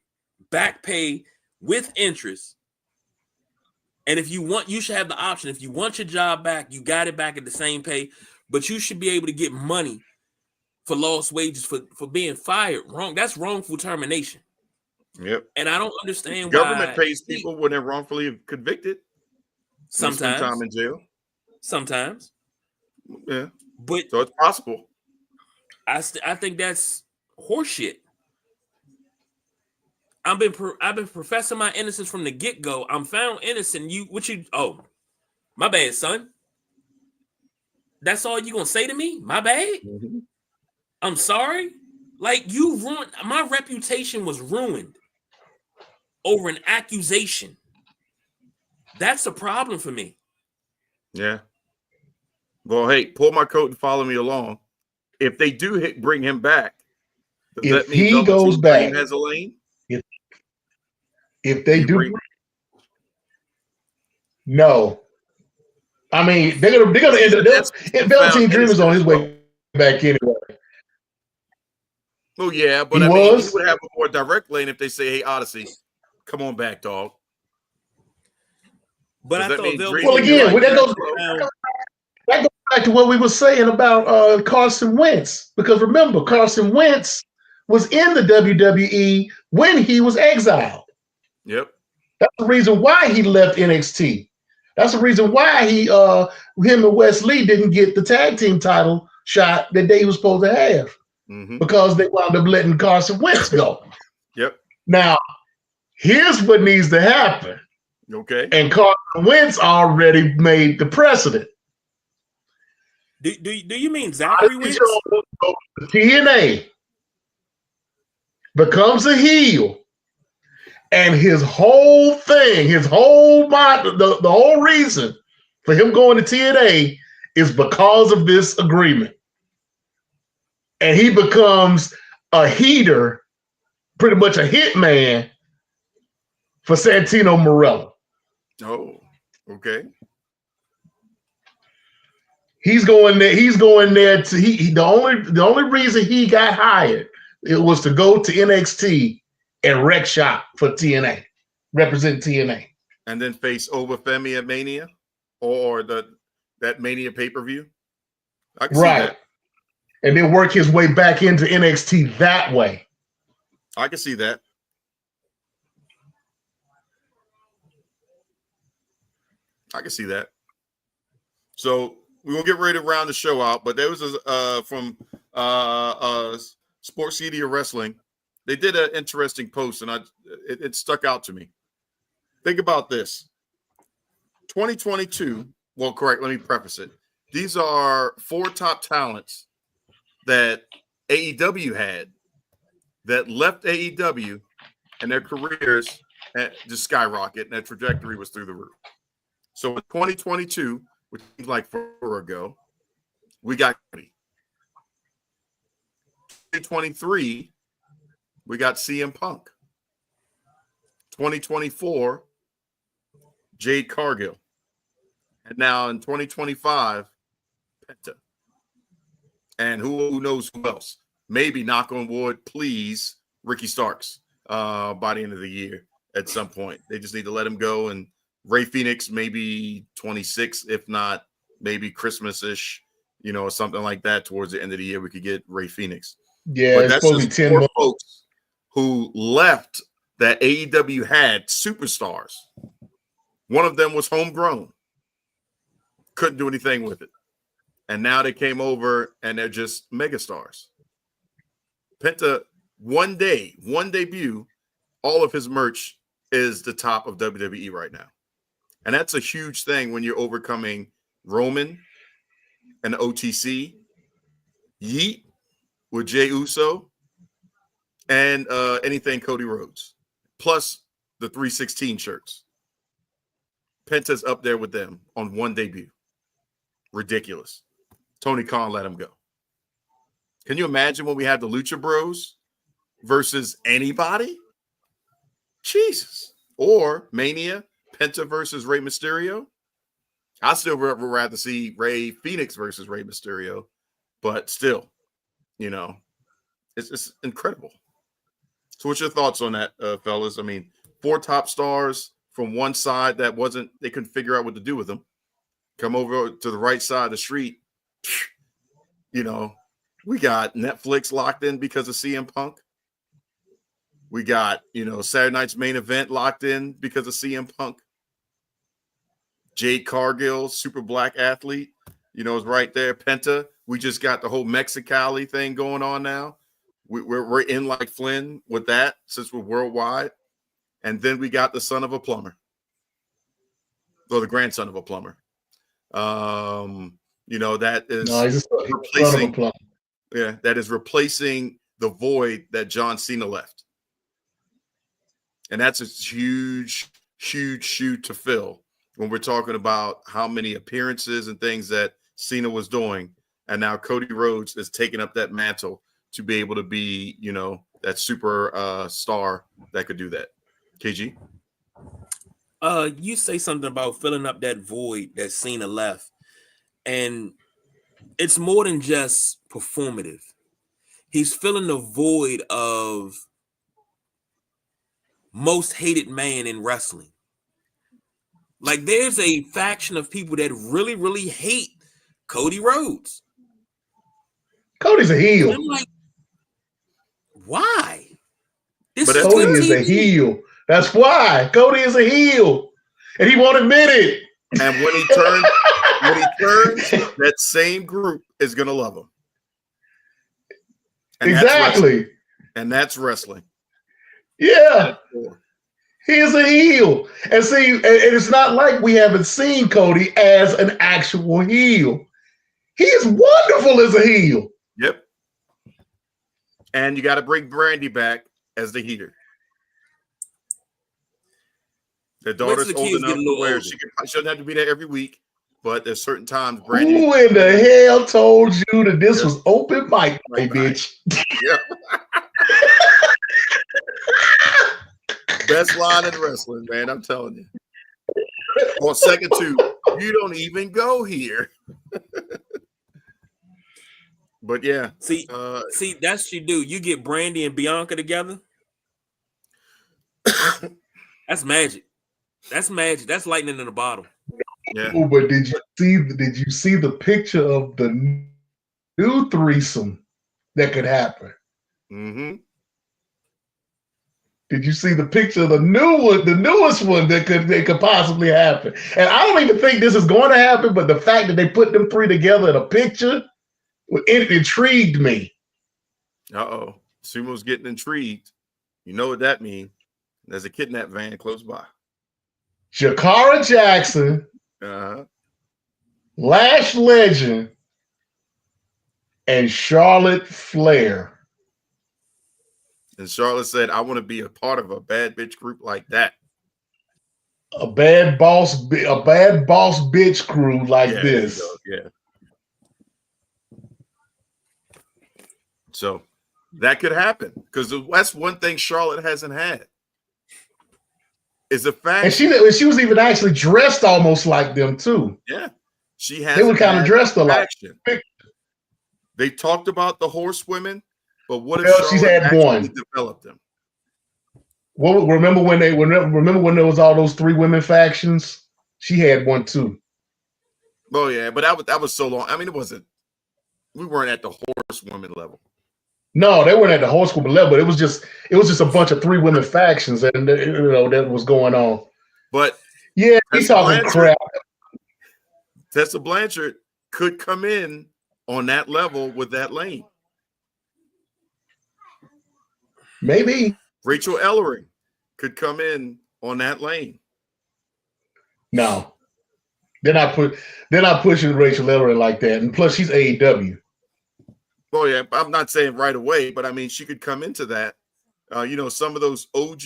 back pay with interest. And if you want, you should have the option. If you want your job back, you got it back at the same pay. But you should be able to get money for lost wages for being fired. That's wrongful termination. Yep. And I don't understand why government pays people when they're wrongfully convicted. Sometimes time in jail. Sometimes. Yeah. But so it's possible. I think that's horseshit. I've been professing my innocence from the get-go. I'm found innocent. Oh, my bad, son. That's all you gonna say to me? My bad? Mm-hmm. I'm sorry. Like, you ruined my reputation, was ruined over an accusation. That's a problem for me. Yeah. Well, hey, pull my coat and follow me along. If they do bring him back, does if that mean he goes back, has a lane? If they do, no. I mean, they're gonna end up. Velveteen Dream is on his way back anyway. Oh yeah, but he would have a more direct lane if they say, "Hey, Odyssey, come on back, dog." But I thought that goes back to what we were saying about Carson Wentz, because remember, Carson Wentz was in the WWE when he was exiled. Yep. That's the reason why he left NXT. That's the reason why him and Wes Lee didn't get the tag team title shot that they was supposed to have because they wound up letting Carson Wentz go. Yep. Now, here's what needs to happen. Okay. And Carson Wentz already made the precedent. Do you mean Zachary Wentz? TNA becomes a heel, and his whole thing, his whole mind, the whole reason for him going to TNA is because of this agreement. And he becomes a heater, pretty much a hitman for Santino Marella. Oh, okay. He's going there. He's going there to the only reason he got hired it was to go to NXT and wreck shop for TNA, represent TNA, and then face Obafemi at Mania or that Mania pay-per-view. I can see that. And then work his way back into NXT that way. I can see that. I can see that. So we're gonna get ready to round the show out, but there was from Sports Media Wrestling. They did an interesting post, and it stuck out to me. Think about this: 2022. Well, correct. Let me preface it. These are 4 top talents that AEW had that left AEW, and their careers just skyrocket, and their trajectory was through the roof. So in 2022, which seems like forever ago, we got Cody. 2023, we got CM Punk. 2024, Jade Cargill. And now in 2025, Penta. And who knows who else? Maybe, knock on wood, please, Ricky Starks by the end of the year at some point. They just need to let him go. And Ray Phoenix, maybe 26, if not maybe Christmas-ish, or something like that. Towards the end of the year, we could get Ray Phoenix. Yeah, but it's that's supposed to be 10 more folks who left that AEW had superstars. One of them was homegrown. Couldn't do anything with it. And now they came over and they're just megastars. Penta, one debut, all of his merch is the top of WWE right now. And that's a huge thing when you're overcoming Roman and OTC, Yeet with Jey Uso, and anything Cody Rhodes, plus the 316 shirts. Penta's up there with them on one debut. Ridiculous. Tony Khan let him go. Can you imagine when we had the Lucha Bros versus anybody? Jesus. Or Mania, Penta versus Rey Mysterio. I still would rather see Ray Phoenix versus Rey Mysterio, but still, it's incredible. So what's your thoughts on that, fellas? I mean, 4 top stars from one side that they couldn't figure out what to do with them. Come over to the right side of the street. We got Netflix locked in because of CM Punk. We got, Saturday Night's Main Event locked in because of CM Punk. Jade Cargill, super black athlete, is right there. Penta, we just got the whole Mexicali thing going on now. We're in like Flynn with that since we're worldwide. And then we got the son of a plumber. Or the grandson of a plumber. That is replacing. Yeah, that is replacing the void that John Cena left. And that's a huge, huge shoe to fill when we're talking about how many appearances and things that Cena was doing. And now Cody Rhodes is taking up that mantle to be able to be, that super star that could do that. KG? You say something about filling up that void that Cena left. And it's more than just performative. He's filling the void of most hated man in wrestling. Like, there's a faction of people that really, really hate Cody Rhodes. Cody's a heel. I'm like, why? Cody is a heel. That's why. Cody is a heel. And he won't admit it. And when he turns, that same group is gonna love him. And exactly. That's wrestling. Yeah. He's a heel. And see, and it's not like we haven't seen Cody as an actual heel. He is wonderful as a heel. Yep. And you got to bring Brandy back as the heater. The daughter's old enough to where she doesn't have to be there every week, but there's certain times Brandy. Who in the hell told you that this was open mic night, bitch? Yeah. Best line in wrestling, man. I'm telling you. On second two, you don't even go here. But yeah. See, that's what you do. You get Brandy and Bianca together. That's magic. That's magic. That's lightning in a bottle. Yeah. Oh, but did you see the picture of the new threesome that could happen? Mm-hmm. Did you see the picture of the newest one that could possibly happen? And I don't even think this is going to happen, but the fact that they put them three together in a picture, it intrigued me. Uh-oh. Sumo's getting intrigued. You know what that means. There's a kidnap van close by. Jakara Jackson, Lash Legend, and Charlotte Flair. And Charlotte said, I want to be a part of a bad bitch group like that. A bad boss bitch crew like this. Yeah. So that could happen because that's one thing Charlotte hasn't had. Is the fact, and she was even actually dressed almost like them too. Yeah, she has. They were kind of dressed alike. They talked about the horsewomen, but what if she's Charlotte had one? Developed them. Well, remember when there was all those three women factions? She had one too. Oh yeah, but that was so long. I mean, we weren't at the horsewoman level. No, they weren't at the horsewoman level, but it was just a bunch of three women factions and that was going on. But yeah, he's talking crap. Tessa Blanchard could come in on that level with that lane. Maybe Rachel Ellering could come in on that lane. No, they're not pushing Rachel Ellering like that, and plus she's AEW. Oh yeah, I'm not saying right away, but I mean she could come into that. Some of those OG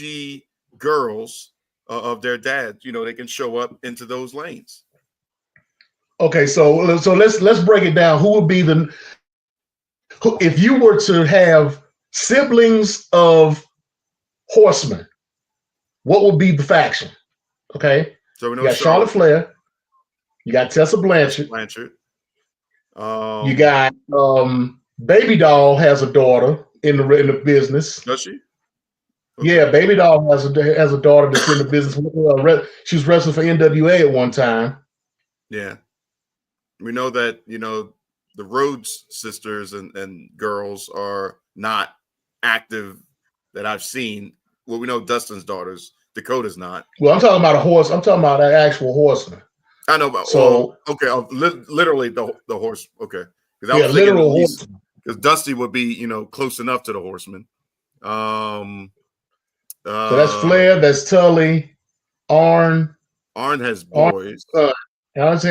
girls of their dad, they can show up into those lanes. Okay, so let's break it down. Who would be if you were to have siblings of horsemen? What would be the faction? Okay, so we know you got Charlotte Flair, you got Tessa Blanchard. You got Baby Doll has a daughter in the business. Does she? Okay. Yeah, Baby Doll has a daughter that's in the business. She was wrestling for NWA at one time. Yeah, we know that the Rhodes sisters and girls are not active that I've seen. Well, we know Dustin's daughters. Dakota's not. Well, I'm talking about a horse. I'm talking about an actual horseman. I know, but literally the horse. Okay, because I was literal horse. Because Dusty would be close enough to the horseman. So that's Flair. That's Tully. Arn. Arn has boys. Arn has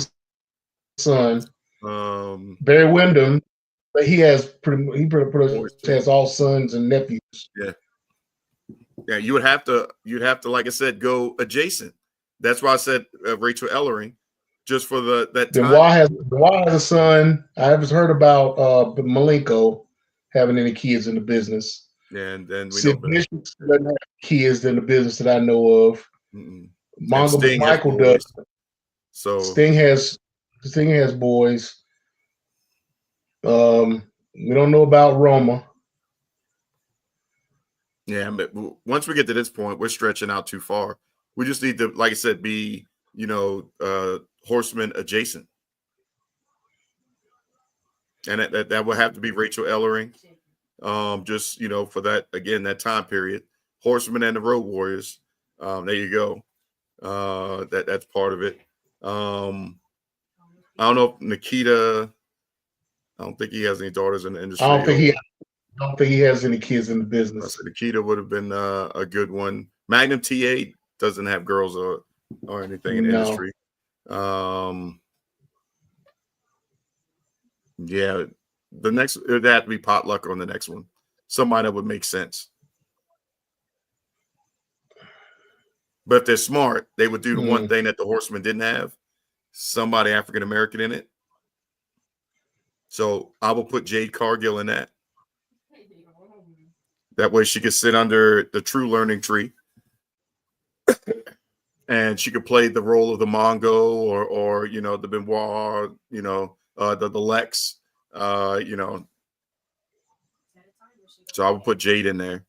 a son. Barry Windham, but he pretty much has all sons and nephews. Yeah. Yeah, you'd have to, like I said, go adjacent. That's why I said Rachel Ellering, just for that time. Benoit has a son. I haven't heard about Malenko having any kids in the business. Yeah, and then we Sid Vicious doesn't have kids in the business that I know of. Michael does. So Sting has boys. We don't know about Roma. Yeah, but once we get to this point, we're stretching out too far. We just need to, like I said, be horseman adjacent, and that will have to be Rachel Ellering. Just for that again, that time period, Horseman and the Road Warriors. There you go. That's part of it. I don't know if Nikita. I don't think he has any daughters in the industry. I don't think he has any kids in the business. Nikita would have been a good one. Magnum TA doesn't have girls or anything in the industry. Yeah, the next it would have to be potluck on the next one. Somebody that would make sense. But if they're smart, they would do the one thing that the Horsemen didn't have: somebody African American in it. So I will put Jade Cargill in that. That way she could sit under the true learning tree. And she could play the role of the Mongo or the Benoit, the Lex, So I would put Jade in there.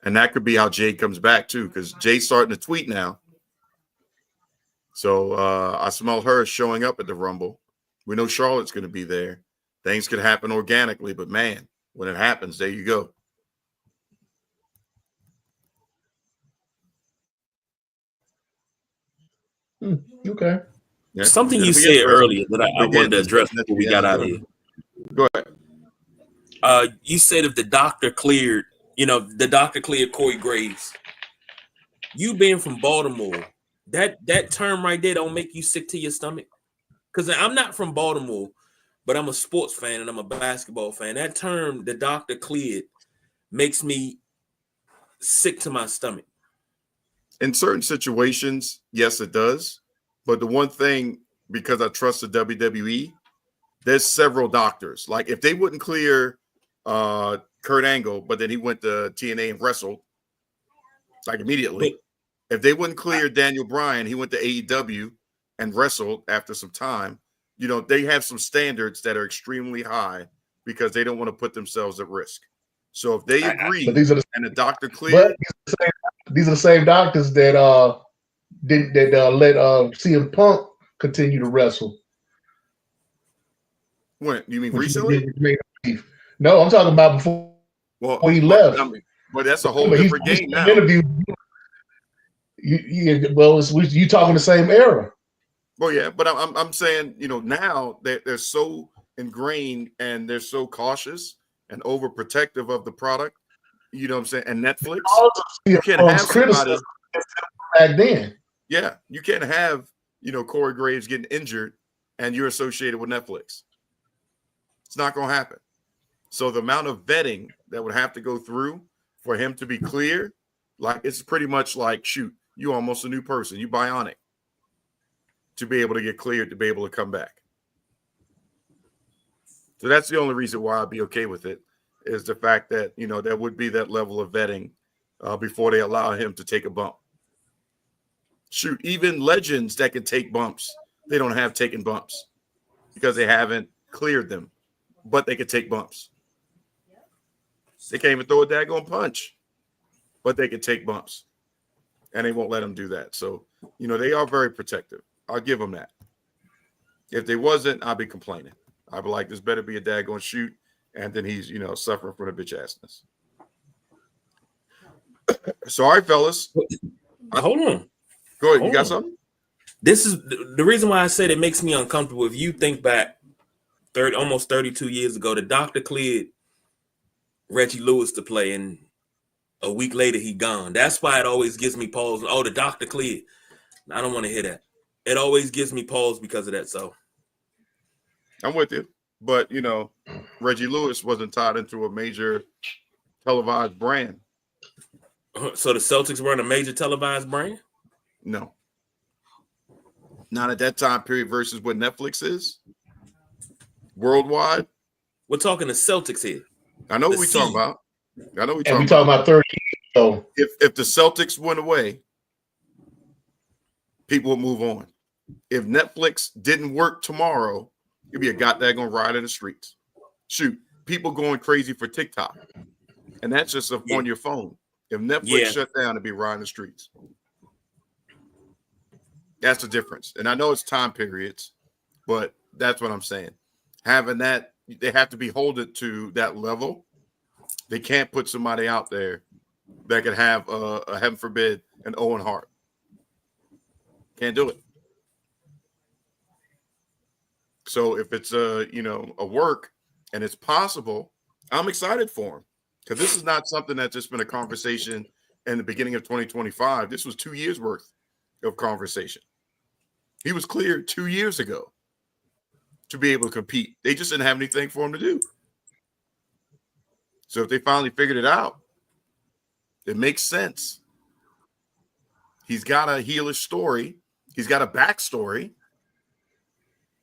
And that could be how Jade comes back too, because Jade's starting to tweet now. So I smell her showing up at the Rumble. We know Charlotte's going to be there. Things could happen organically, but man, when it happens, there you go. Okay. Yeah. Something you said earlier that I wanted to address before we got out of here. Go ahead. You said if the doctor cleared Corey Graves. You being from Baltimore, that term right there don't make you sick to your stomach? Because I'm not from Baltimore, but I'm a sports fan and I'm a basketball fan. That term, the doctor cleared, makes me sick to my stomach. In certain situations, yes, it does. But the one thing, because I trust the WWE, there's several doctors. Like if they wouldn't clear Kurt Angle, but then he went to TNA and wrestled, like immediately. If they wouldn't clear Daniel Bryan, he went to AEW and wrestled after some time. They have some standards that are extremely high because they don't want to put themselves at risk. So if they agree and the doctor cleared, these are the same doctors that let CM Punk continue to wrestle. When you mean recently? No, I'm talking about before he left. But that's a whole different game now. Interview. You talking the same era. Well, yeah, but I'm saying, now they're so ingrained and they're so cautious and overprotective of the product. You know what I'm saying? And Netflix, you can't have somebody back then. Yeah, you can't have Corey Graves getting injured and you're associated with Netflix. It's not going to happen. So the amount of vetting that would have to go through for him to be clear, like it's pretty much like, shoot, you almost a new person, you bionic, to be able to get cleared, to be able to come back. So that's the only reason why I'd be okay with it, is the fact that, there would be that level of vetting before they allow him to take a bump. Shoot, even legends that can take bumps, they don't have taken bumps because they haven't cleared them, but they can take bumps. They can't even throw a daggone punch, but they can take bumps, and they won't let them do that. So, they are very protective. I'll give them that. If they wasn't, I'd be complaining. I'd be like, this better be a daggone shoot, and then he's, suffering from the bitch assness. So, all right, fellas. Hold on. Go ahead. You got something? This is the reason why I said it makes me uncomfortable. If you think back almost 32 years ago, the doctor cleared Reggie Lewis to play, and a week later he gone. That's why it always gives me pause. Oh, the doctor cleared. I don't want to hear that. It always gives me pause because of that. So I'm with you. But, Reggie Lewis wasn't tied into a major televised brand. So the Celtics weren't a major televised brand? No. Not at that time period versus what Netflix is. Worldwide. We're talking the Celtics here. I know what we're talking about. We're talking about 30 years ago. If the Celtics went away, people would move on. If Netflix didn't work tomorrow, it'd be a goddamn riot in the streets. Shoot, people going crazy for TikTok. And that's just on your phone. If Netflix shut down, it'd be riot in the streets. That's the difference. And I know it's time periods, but that's what I'm saying. Having that, they have to be holding to that level. They can't put somebody out there that could have, heaven forbid, an Owen Hart. Can't do it. So if it's a work and it's possible, I'm excited for him, because this is not something that's just been a conversation in the beginning of 2025. This was 2 years worth of conversation. He was cleared 2 years ago to be able to compete. They just didn't have anything for him to do. So if they finally figured it out, it makes sense. He's got a heelish story. He's got a backstory.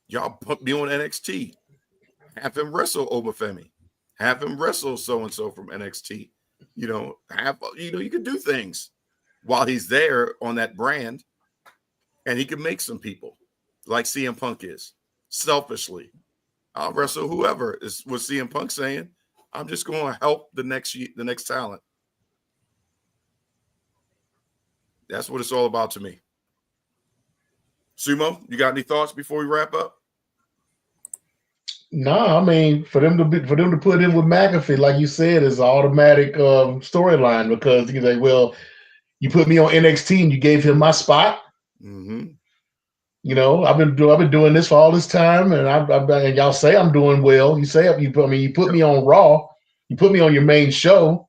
Y'all put me on NXT. Have him wrestle Obafemi. Have him wrestle so-and-so from NXT. You can do things while he's there on that brand, and he can make some people like CM Punk is. Selfishly, I'll wrestle whoever is what CM Punk saying. I'm just going to help the next talent. That's what it's all about to me. Sumo, you got any thoughts before we wrap up? No, I mean, for them to put in with McAfee, like you said, is an automatic storyline, because you say, well, you put me on NXT and you gave him my spot. Mm-hmm. I've been doing this for all this time, and and y'all say I'm doing well. You say you put me on Raw, you put me on your main show.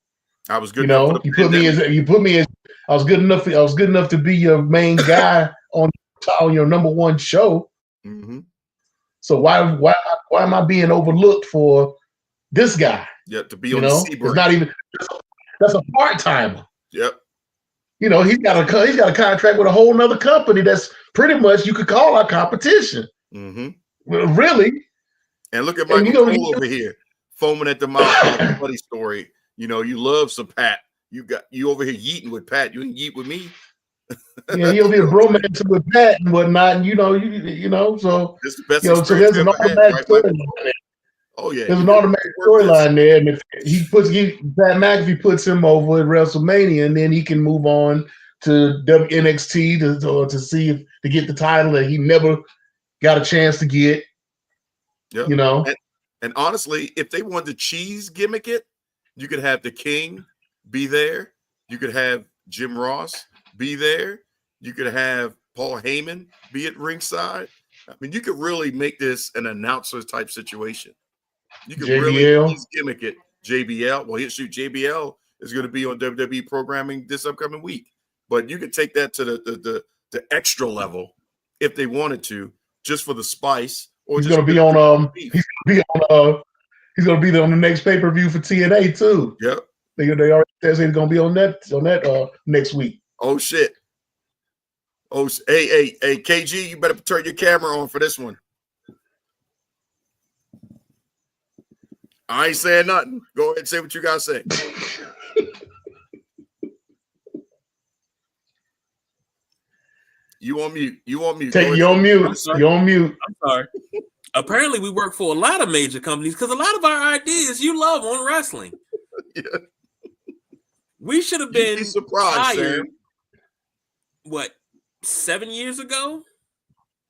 I was good enough. I was good enough. I was good enough to be your main guy on your number one show. Mm-hmm. So why am I being overlooked for this guy? Yeah, to be on the C it's not even. That's a part timer. Yep. He's got a contract with a whole nother company that's pretty much you could call our competition. Mm-hmm. Well, really. And look at Michael Cole over here, foaming at the mouth. Buddy story. You love some Pat. You over here yeeting with Pat. You ain't yeet with me. Yeah, he'll be a bromance with Pat and whatnot. And so this is the best so there's an automatic storyline there. Oh yeah, there's an automatic storyline there, and if Pat McAfee puts him over at WrestleMania, and then he can move on to NXT to get the title that he never got a chance to get. Yeah. And honestly, if they wanted to cheese gimmick it, you could have the King be there. You could have Jim Ross be there. You could have Paul Heyman be at ringside. I mean, you could really make this an announcer type situation. You could really gimmick it. JBL. Well, JBL is going to be on WWE programming this upcoming week. But you could take that to the extra level if they wanted to, just for the spice. Or he's going to be on. He's going to be on the next pay-per-view for TNA too. Yep. They already said he's going to be on that next week. Oh shit. Oh, hey, KG, you better turn your camera on for this one. I ain't saying nothing. Go ahead and say what you got to say. You on mute. You on mute. You're on mute. You're on mute. I'm sorry. Apparently, we work for a lot of major companies because a lot of our ideas you love on wrestling. Yeah. We should have been surprised, hired. Sam. What, 7 years ago?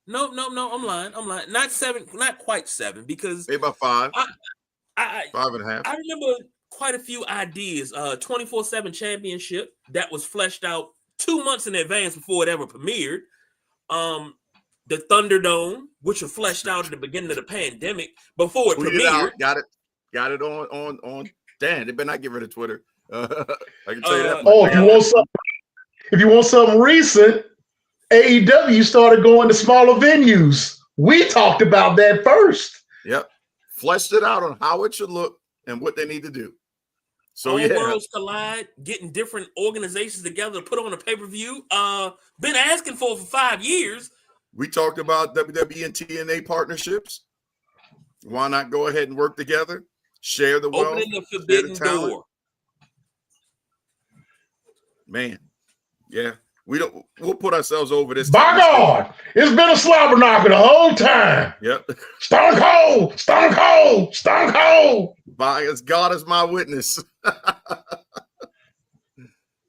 No, I'm lying. Not 7, not quite 7, because maybe about 5. 5.5. I remember quite a few ideas. 24/7 championship that was fleshed out 2 months in advance before it ever premiered. The Thunderdome, which was fleshed out at the beginning of the pandemic before it premiered. Got it on. Damn, they better not get rid of Twitter. I can tell you that. If you want something recent, AEW started going to smaller venues. We talked about that first. Yep. Fleshed it out on how it should look and what they need to do. So All worlds collide, getting different organizations together to put on a pay-per-view. Been asking for 5 years. We talked about WWE and TNA partnerships. Why not go ahead and work together? Share the wealth. Opening the forbidden door. Man. Yeah. We'll put ourselves over this. By God, it's been a slobber knocker the whole time. Yep. Stone Cold. By as God is my witness.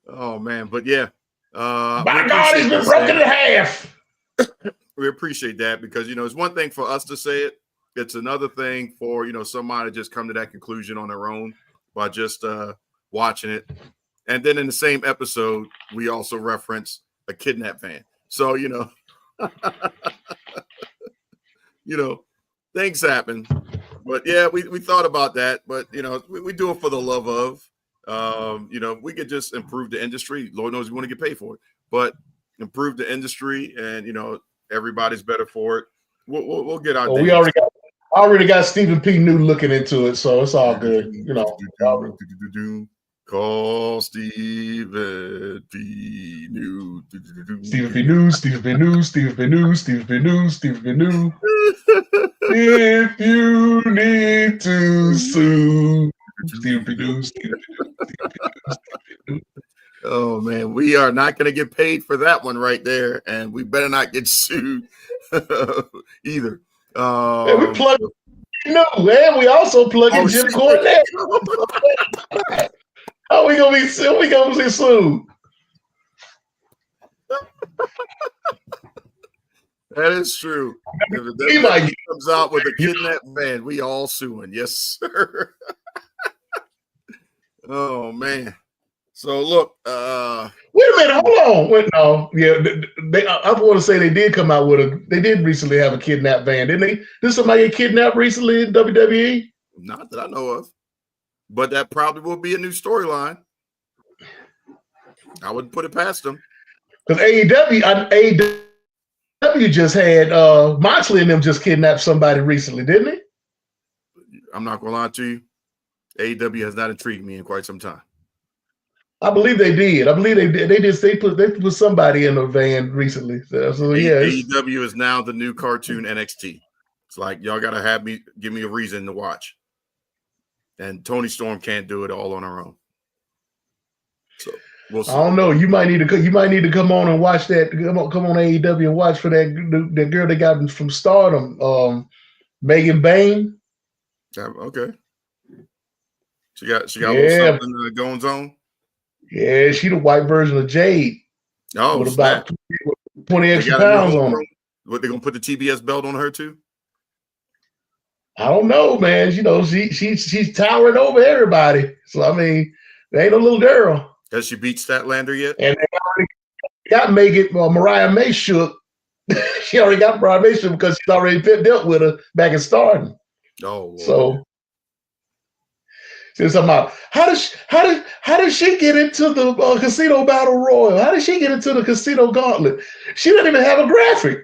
Oh man, but yeah. By God, it's been broken in half. We appreciate that because it's one thing for us to say it. It's another thing for somebody to just come to that conclusion on their own by just watching it. And then in the same episode, we also reference a kidnap van. So You know, things happen. But yeah, we thought about that. But you know, we do it for the love of. You know, we could just improve the industry. Lord knows we want to get paid for it, but improve the industry, and you know, everybody's better for it. We'll get our. Well, we already got Stephen P. New looking into it, so it's all good. You know, call Stephen P. New. Stephen P. New, Stephen P. New, Stephen P. New, Stephen P. New, Stephen P. New. If you need to sue, Stephen P. New, Stephen P. New, Stephen P. New. Oh man, we are not going to get paid for that one right there, and we better not get sued either. And we plug New, and we also plug in Jim Cornette. How we gonna be sued? We gonna be sued? That is true. If the comes out with a kidnapped man, we all suing. Yes, sir. Oh man. So look, wait a minute, hold on. Wait, no, yeah, I want to say they did come out with they did recently have a kidnapped van, didn't they? Did somebody get kidnapped recently in WWE? Not that I know of, but that probably will be a new storyline. I wouldn't put it past them. Because AEW just had Moxley and them just kidnapped somebody recently, didn't they? I'm not gonna lie to you. AEW has not intrigued me in quite some time. I believe they did. I believe they did. They put somebody in a van recently. So yeah, AEW is now the new cartoon NXT. It's like y'all gotta give me a reason to watch. And Tony Storm can't do it all on her own. So we'll see. I don't know. You might need to come on and watch that. Come on AEW and watch for that girl they got from Stardom, Megan Bain. Okay. She got a little something going on. Yeah, she the white version of Jade. Oh, with about 20 extra pounds on her. What, they gonna put the TBS belt on her too? I don't know, man. You know, she's towering over everybody. So I mean, there ain't no little girl. Has she beat Statlander yet? And they already got Mariah May shook. She already got Mariah May shook because she's already dealt with her back in Stardom. Oh, Lord. So. Talking about how does she get into the Casino Battle Royal? How does she get into the Casino Gauntlet? She doesn't even have a graphic.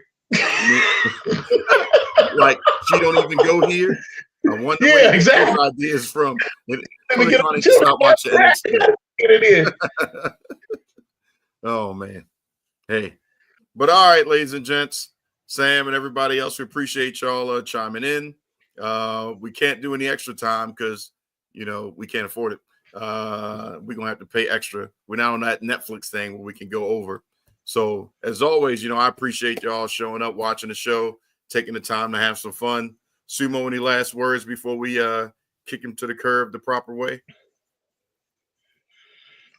Like she don't even go here. I wonder where exactly. Those ideas from. Stop watching NXT. Get it in. Oh man, hey, but all right, ladies and gents, Sam and everybody else, we appreciate y'all chiming in. We can't do any extra time because. You know, we can't afford it. We're going to have to pay extra. We're now on that Netflix thing where we can go over. So, as always, you know, I appreciate y'all showing up, watching the show, taking the time to have some fun. Sumo, any last words before we kick him to the curb the proper way?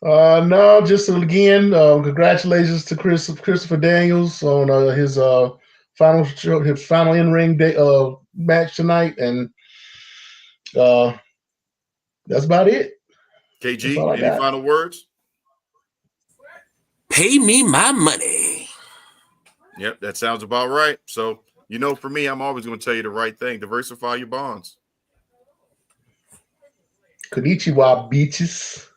No, just again, congratulations to Christopher Daniels on his final in-ring match tonight. And that's about it. KG, any final words? Pay me my money. Yep, that sounds about right. So, you know, for me, I'm always going to tell you the right thing. Diversify your bonds. Konnichiwa, beaches.